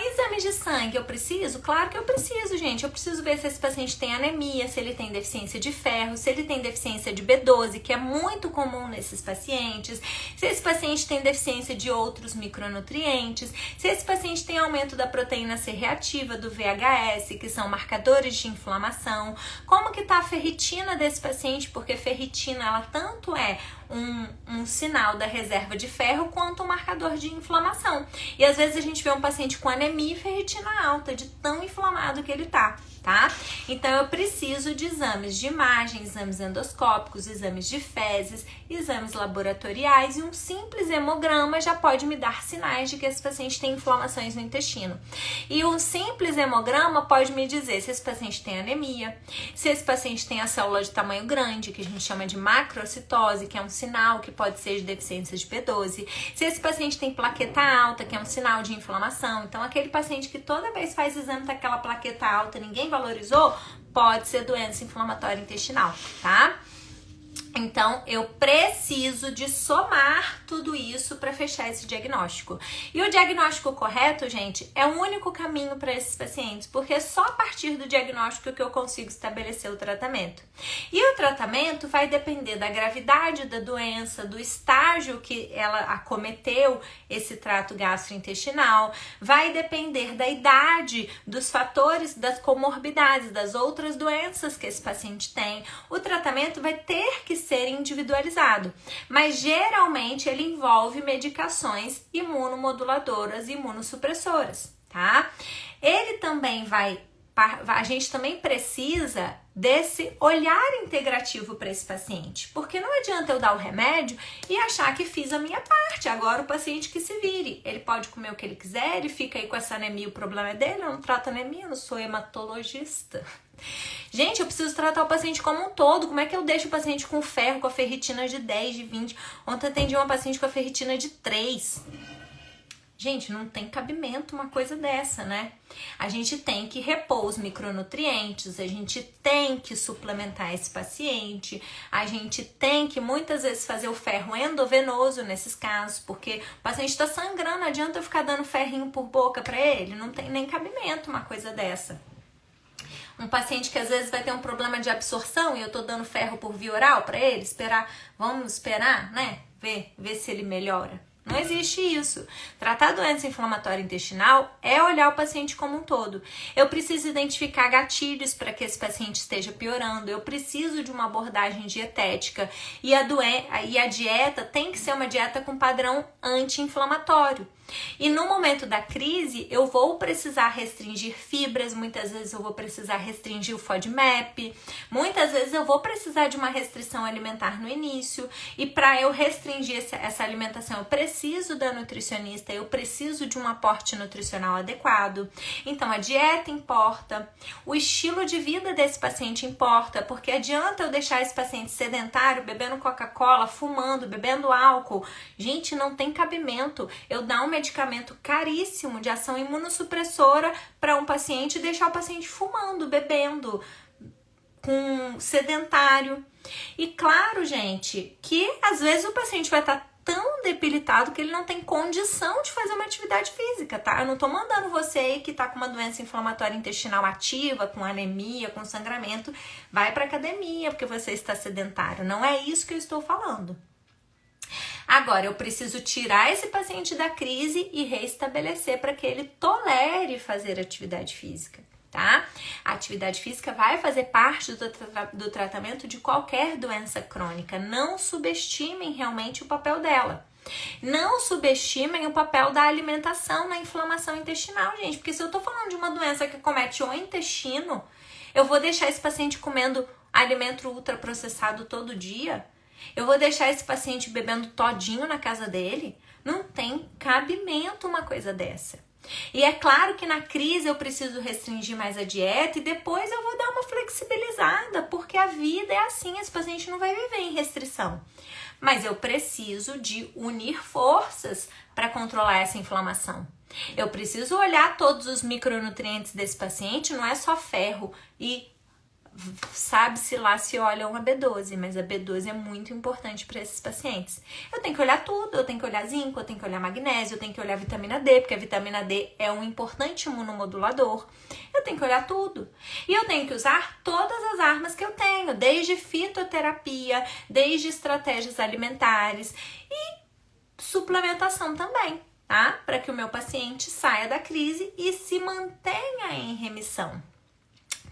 Exames de sangue eu preciso? Claro que eu preciso, gente. Eu preciso ver se esse paciente tem anemia, se ele tem deficiência de ferro, se ele tem deficiência de B12, que é muito comum nesses pacientes, se esse paciente tem deficiência de outros micronutrientes, se esse paciente tem aumento da proteína C reativa, do VHS, que são marcadores de inflamação, como que tá a ferritina desse paciente, porque ferritina, ela tanto é um sinal da reserva de ferro quanto um marcador de inflamação. E às vezes a gente vê um paciente com anemia e ferritina alta, de tão inflamado que ele tá? Então eu preciso de exames de imagem, exames endoscópicos, exames de fezes, exames laboratoriais e um simples hemograma já pode me dar sinais de que esse paciente tem inflamações no intestino. E um simples hemograma pode me dizer se esse paciente tem anemia, se esse paciente tem a célula de tamanho grande, que a gente chama de macrocitose, que é um sinal que pode ser de deficiência de B12, se esse paciente tem plaqueta alta, que é um sinal de inflamação. Então aquele paciente que toda vez faz exame daquela plaqueta alta, ninguém valorizou, pode ser doença inflamatória intestinal, tá? Então, eu preciso de somar tudo isso para fechar esse diagnóstico. E o diagnóstico correto, gente, é o único caminho para esses pacientes, porque é só a partir do diagnóstico que eu consigo estabelecer o tratamento. E o tratamento vai depender da gravidade da doença, do estágio que ela acometeu esse trato gastrointestinal, vai depender da idade, dos fatores, das comorbidades, das outras doenças que esse paciente tem. O tratamento vai ter que ser individualizado, mas geralmente ele envolve medicações imunomoduladoras e imunossupressoras, tá? Ele também a gente também precisa desse olhar integrativo para esse paciente, porque não adianta eu dar o remédio e achar que fiz a minha parte, agora o paciente que se vire, ele pode comer o que ele quiser, ele fica aí com essa anemia, o problema é dele, eu não trato anemia, eu não sou hematologista. Gente, eu preciso tratar o paciente como um todo. Como é que eu deixo o paciente com ferro, com a ferritina de 10, de 20? Ontem eu atendi uma paciente com a ferritina de 3. Gente, não tem cabimento uma coisa dessa, né? A gente tem que repor os micronutrientes, a gente tem que suplementar esse paciente, a gente tem que muitas vezes fazer o ferro endovenoso nesses casos, porque o paciente está sangrando, não adianta eu ficar dando ferrinho por boca para ele, não tem nem cabimento uma coisa dessa. Um paciente que às vezes vai ter um problema de absorção e eu tô dando ferro por via oral para ele, vamos esperar, né? Ver se ele melhora. Não existe isso. Tratar a doença inflamatória intestinal é olhar o paciente como um todo. Eu preciso identificar gatilhos para que esse paciente esteja piorando. Eu preciso de uma abordagem dietética. E a dieta tem que ser uma dieta com padrão anti-inflamatório. E no momento da crise, eu vou precisar restringir fibras, muitas vezes eu vou precisar restringir o FODMAP, muitas vezes eu vou precisar de uma restrição alimentar no início, e para eu restringir essa alimentação, eu preciso da nutricionista, eu preciso de um aporte nutricional adequado. Então a dieta importa, o estilo de vida desse paciente importa, porque adianta eu deixar esse paciente sedentário, bebendo Coca-Cola, fumando, bebendo álcool. Gente, não tem cabimento eu dar um medicamento caríssimo de ação imunossupressora para um paciente e deixar o paciente fumando, bebendo, com sedentário. E claro, gente, que às vezes o paciente vai estar tão debilitado que ele não tem condição de fazer uma atividade física, tá? Eu não tô mandando você aí que tá com uma doença inflamatória intestinal ativa, com anemia, com sangramento, vai pra academia porque você está sedentário. Não é isso que eu estou falando. Agora, eu preciso tirar esse paciente da crise e reestabelecer para que ele tolere fazer atividade física, tá? A atividade física vai fazer parte do tratamento de qualquer doença crônica. Não subestimem realmente o papel dela. Não subestimem o papel da alimentação na inflamação intestinal, gente. Porque se eu tô falando de uma doença que comete o intestino, eu vou deixar esse paciente comendo alimento ultraprocessado todo dia? Eu vou deixar esse paciente bebendo todinho na casa dele? Não tem cabimento uma coisa dessa. E é claro que na crise eu preciso restringir mais a dieta e depois eu vou dar uma flexibilizada, porque a vida é assim, esse paciente não vai viver em restrição. Mas eu preciso de unir forças para controlar essa inflamação. Eu preciso olhar todos os micronutrientes desse paciente, não é só ferro e sabe-se lá se olham a B12, mas a B12 é muito importante para esses pacientes. Eu tenho que olhar tudo, eu tenho que olhar zinco, eu tenho que olhar magnésio, eu tenho que olhar vitamina D, porque a vitamina D é um importante imunomodulador. Eu tenho que olhar tudo. E eu tenho que usar todas as armas que eu tenho, desde fitoterapia, desde estratégias alimentares e suplementação também, tá? Para que o meu paciente saia da crise e se mantenha em remissão.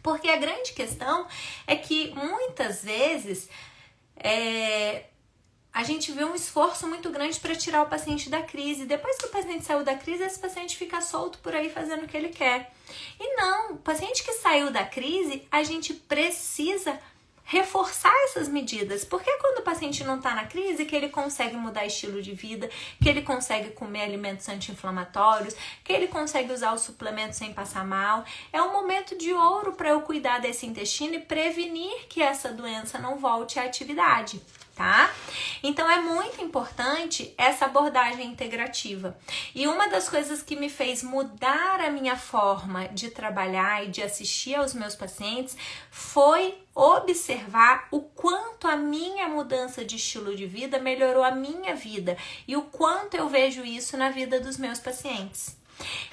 Porque a grande questão é que muitas vezes a gente vê um esforço muito grande para tirar o paciente da crise. Depois que o paciente saiu da crise, esse paciente fica solto por aí fazendo o que ele quer. E não, o paciente que saiu da crise, a gente precisa reforçar essas medidas, porque é quando o paciente não está na crise que ele consegue mudar estilo de vida, que ele consegue comer alimentos anti-inflamatórios, que ele consegue usar os suplementos sem passar mal. É um momento de ouro para eu cuidar desse intestino e prevenir que essa doença não volte à atividade, tá? Então é muito importante essa abordagem integrativa. E uma das coisas que me fez mudar a minha forma de trabalhar e de assistir aos meus pacientes foi observar o quanto minha mudança de estilo de vida melhorou a minha vida e o quanto eu vejo isso na vida dos meus pacientes.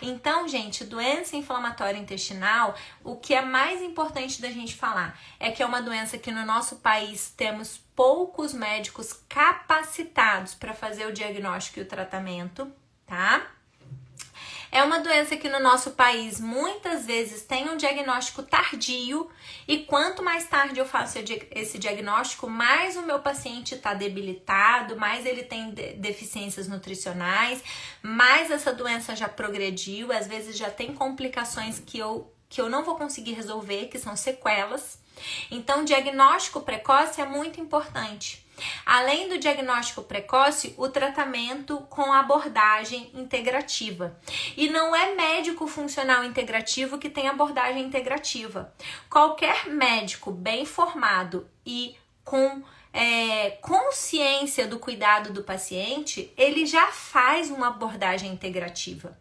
Então, gente, doença inflamatória intestinal, o que é mais importante da gente falar é que é uma doença que no nosso país temos poucos médicos capacitados para fazer o diagnóstico e o tratamento, tá? É uma doença que no nosso país muitas vezes tem um diagnóstico tardio e quanto mais tarde eu faço esse diagnóstico, mais o meu paciente está debilitado, mais ele tem deficiências nutricionais, mais essa doença já progrediu, às vezes já tem complicações que eu não vou conseguir resolver, que são sequelas. Então, o diagnóstico precoce é muito importante. Além do diagnóstico precoce, o tratamento com abordagem integrativa. E não é médico funcional integrativo que tem abordagem integrativa. Qualquer médico bem formado e com consciência do cuidado do paciente, ele já faz uma abordagem integrativa.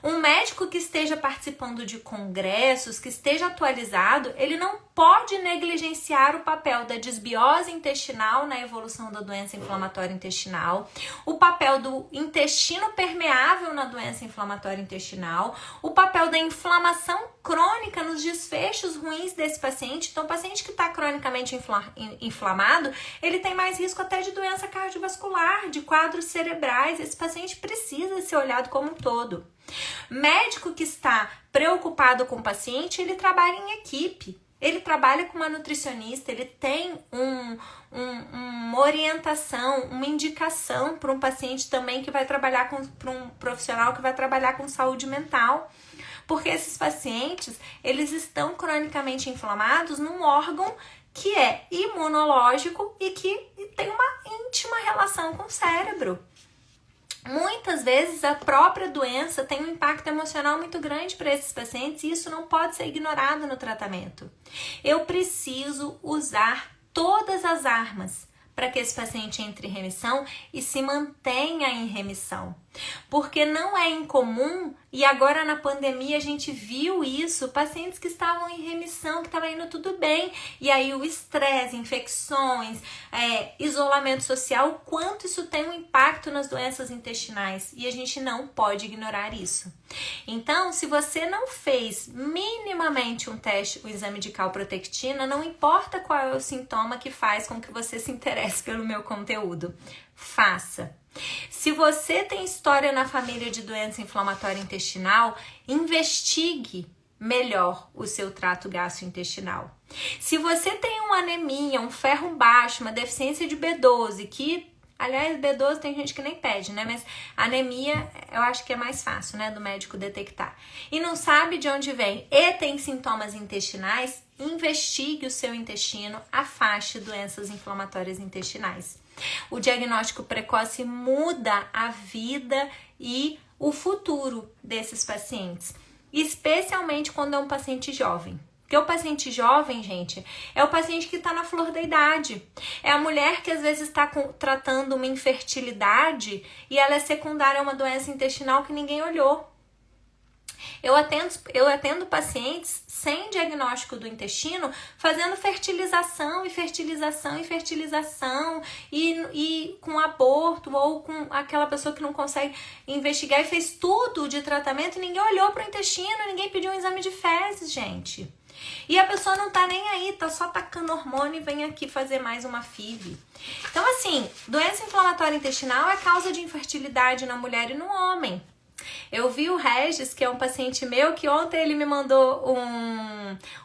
Um médico que esteja participando de congressos, que esteja atualizado, ele não pode negligenciar o papel da desbiose intestinal na evolução da doença inflamatória intestinal, o papel do intestino permeável na doença inflamatória intestinal, o papel da inflamação crônica nos desfechos ruins desse paciente. Então, o paciente que está cronicamente inflamado, ele tem mais risco até de doença cardiovascular, de quadros cerebrais. Esse paciente precisa ser olhado como um todo. Médico que está preocupado com o paciente, ele trabalha em equipe. Ele trabalha com uma nutricionista, ele tem uma orientação, uma indicação para um paciente também que vai trabalhar para um profissional que vai trabalhar com saúde mental. Porque esses pacientes, eles estão cronicamente inflamados num órgão que é imunológico e que tem uma íntima relação com o cérebro. Muitas vezes a própria doença tem um impacto emocional muito grande para esses pacientes e isso não pode ser ignorado no tratamento. Eu preciso usar todas as armas para que esse paciente entre em remissão e se mantenha em remissão. Porque não é incomum, e agora na pandemia a gente viu isso, pacientes que estavam em remissão, que estava indo tudo bem, e aí o estresse, infecções, isolamento social, o quanto isso tem um impacto nas doenças intestinais, e a gente não pode ignorar isso. Então, se você não fez minimamente um teste, o exame de calprotectina, não importa qual é o sintoma que faz com que você se interesse pelo meu conteúdo, faça. Se você tem história na família de doença inflamatória intestinal, investigue melhor o seu trato gastrointestinal. Se você tem uma anemia, um ferro baixo, uma deficiência de B12, que, aliás, B12 tem gente que nem pede, né? Mas anemia eu acho que é mais fácil, né, do médico detectar. E não sabe de onde vem e tem sintomas intestinais, investigue o seu intestino, afaste doenças inflamatórias intestinais. O diagnóstico precoce muda a vida e o futuro desses pacientes, especialmente quando é um paciente jovem. Porque o paciente jovem, gente, é o paciente que está na flor da idade. É a mulher que às vezes está tratando uma infertilidade e ela é secundária a uma doença intestinal que ninguém olhou. Eu atendo pacientes sem diagnóstico do intestino, fazendo fertilização e com aborto, ou com aquela pessoa que não consegue investigar e fez tudo de tratamento e ninguém olhou para o intestino, ninguém pediu um exame de fezes, gente. E a pessoa não tá nem aí, tá só tacando hormônio e vem aqui fazer mais uma FIV. Então, assim, doença inflamatória intestinal é causa de infertilidade na mulher e no homem. Eu vi o Regis, que é um paciente meu, que ontem ele me mandou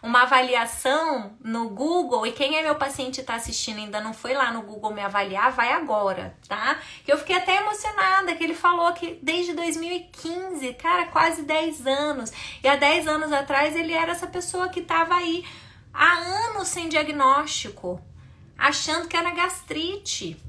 uma avaliação no Google, e quem é meu paciente e tá assistindo ainda não foi lá no Google me avaliar, vai agora, tá? Eu fiquei até emocionada, que ele falou que desde 2015, cara, quase 10 anos, e há 10 anos atrás ele era essa pessoa que tava aí há anos sem diagnóstico, achando que era gastrite.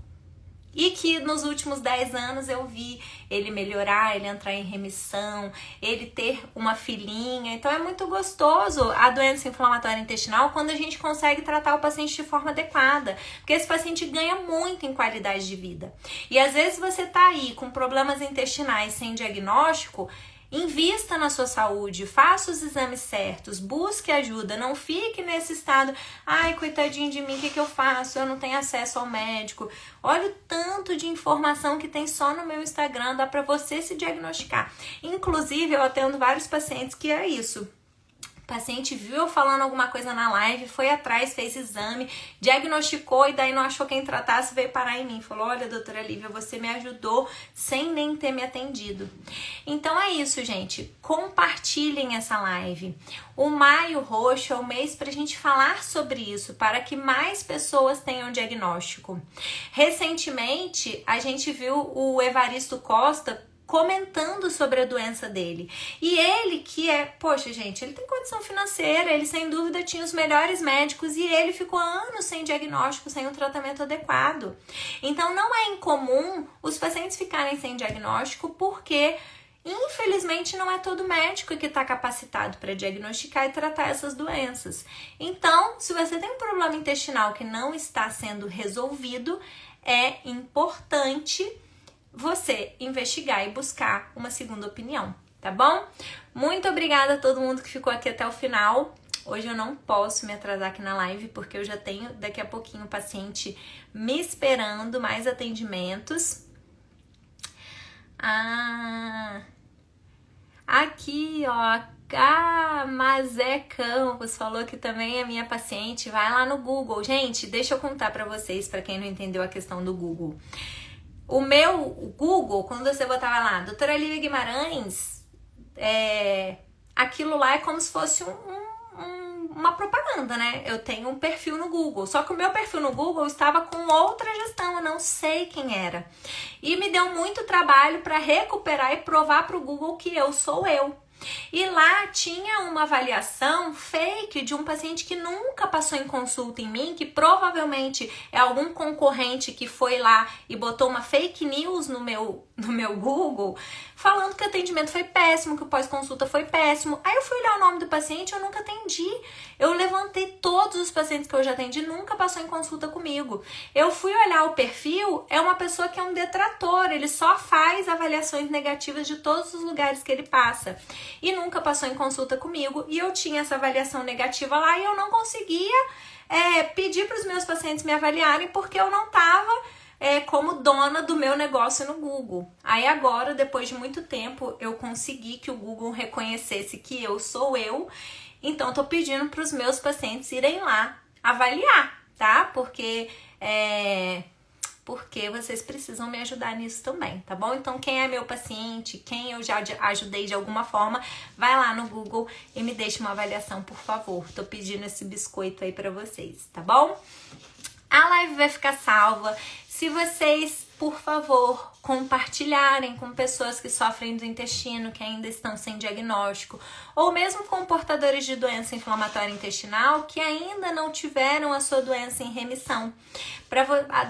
E que nos últimos 10 anos eu vi ele melhorar, ele entrar em remissão, ele ter uma filhinha. Então é muito gostoso a doença inflamatória intestinal quando a gente consegue tratar o paciente de forma adequada. Porque esse paciente ganha muito em qualidade de vida. E às vezes você tá aí com problemas intestinais sem diagnóstico, Invista na sua saúde, faça os exames certos, busque ajuda, não fique nesse estado, ai, coitadinho de mim, o que eu faço? Eu não tenho acesso ao médico. Olha o tanto de informação que tem só no meu Instagram, dá pra você se diagnosticar. Inclusive, eu atendo vários pacientes que é isso. O paciente viu eu falando alguma coisa na live, foi atrás, fez exame, diagnosticou e daí não achou quem tratasse, veio parar em mim. Falou, olha, doutora Lívia, você me ajudou sem nem ter me atendido. Então é isso, gente. Compartilhem essa live. O Maio Roxo é o mês para a gente falar sobre isso, para que mais pessoas tenham diagnóstico. Recentemente, a gente viu o Evaristo Costa comentando sobre a doença dele. E ele que poxa gente, ele tem condição financeira, ele sem dúvida tinha os melhores médicos e ele ficou anos sem diagnóstico, sem um tratamento adequado. Então não é incomum os pacientes ficarem sem diagnóstico porque infelizmente não é todo médico que está capacitado para diagnosticar e tratar essas doenças. Então, se você tem um problema intestinal que não está sendo resolvido, é importante você investigar e buscar uma segunda opinião, tá bom? Muito obrigada a todo mundo que ficou aqui até o final. Hoje eu não posso me atrasar aqui na live, porque eu já tenho daqui a pouquinho o paciente me esperando, mais atendimentos. Aqui, ó, a Mazé Campos falou que também é minha paciente. Vai lá no Google. Gente, deixa eu contar pra vocês, pra quem não entendeu a questão do Google. O Google, quando você botava lá, doutora Lívia Guimarães, aquilo lá é como se fosse uma propaganda, né? Eu tenho um perfil no Google, só que o meu perfil no Google estava com outra gestão, eu não sei quem era. E me deu muito trabalho para recuperar e provar para o Google que eu sou eu. E lá tinha uma avaliação fake de um paciente que nunca passou em consulta em mim, que provavelmente é algum concorrente que foi lá e botou uma fake news no meu Google, falando que o atendimento foi péssimo, que o pós-consulta foi péssimo. Aí eu fui olhar o nome do paciente, eu nunca atendi. Eu levantei todos os pacientes que eu já atendi, nunca passou em consulta comigo. Eu fui olhar o perfil, é uma pessoa que é um detrator, ele só faz avaliações negativas de todos os lugares que ele passa. E nunca passou em consulta comigo, e eu tinha essa avaliação negativa lá e eu não conseguia pedir para os meus pacientes me avaliarem porque eu não estava como dona do meu negócio no Google. Aí agora, depois de muito tempo, eu consegui que o Google reconhecesse que eu sou eu, então tô pedindo para os meus pacientes irem lá avaliar, tá? Porque vocês precisam me ajudar nisso também, tá bom? Então, quem é meu paciente, quem eu já ajudei de alguma forma, vai lá no Google e me deixa uma avaliação, por favor. Tô pedindo esse biscoito aí pra vocês, tá bom? A live vai ficar salva. Se vocês, por favor, compartilharem com pessoas que sofrem do intestino, que ainda estão sem diagnóstico, ou mesmo com portadores de doença inflamatória intestinal que ainda não tiveram a sua doença em remissão.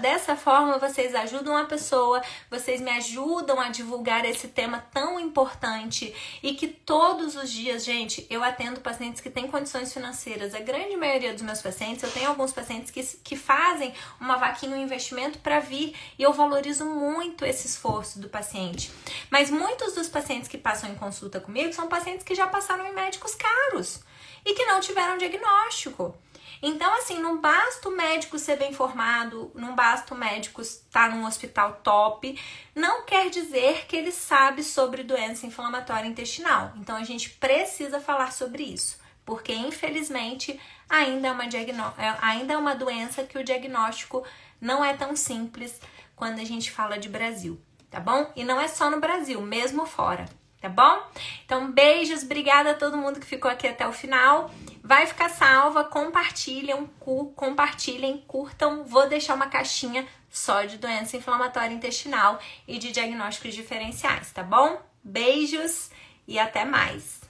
Dessa forma, vocês ajudam a pessoa, vocês me ajudam a divulgar esse tema tão importante e que todos os dias, gente, eu atendo pacientes que têm condições financeiras. A grande maioria dos meus pacientes, eu tenho alguns pacientes que fazem uma vaquinha, um investimento para vir, e eu valorizo muito esse esforço do paciente. Mas muitos dos pacientes que passam em consulta comigo são pacientes que já passaram em médicos caros e que não tiveram diagnóstico. Então, assim, não basta o médico ser bem formado, não basta o médico estar num hospital top, não quer dizer que ele sabe sobre doença inflamatória intestinal. Então, a gente precisa falar sobre isso, porque, infelizmente, ainda é uma doença que o diagnóstico não é tão simples quando a gente fala de Brasil, tá bom? E não é só no Brasil, mesmo fora, tá bom? Então, beijos, obrigada a todo mundo que ficou aqui até o final. Vai ficar salva, compartilhem, curtam. Vou deixar uma caixinha só de doença inflamatória intestinal e de diagnósticos diferenciais, tá bom? Beijos e até mais!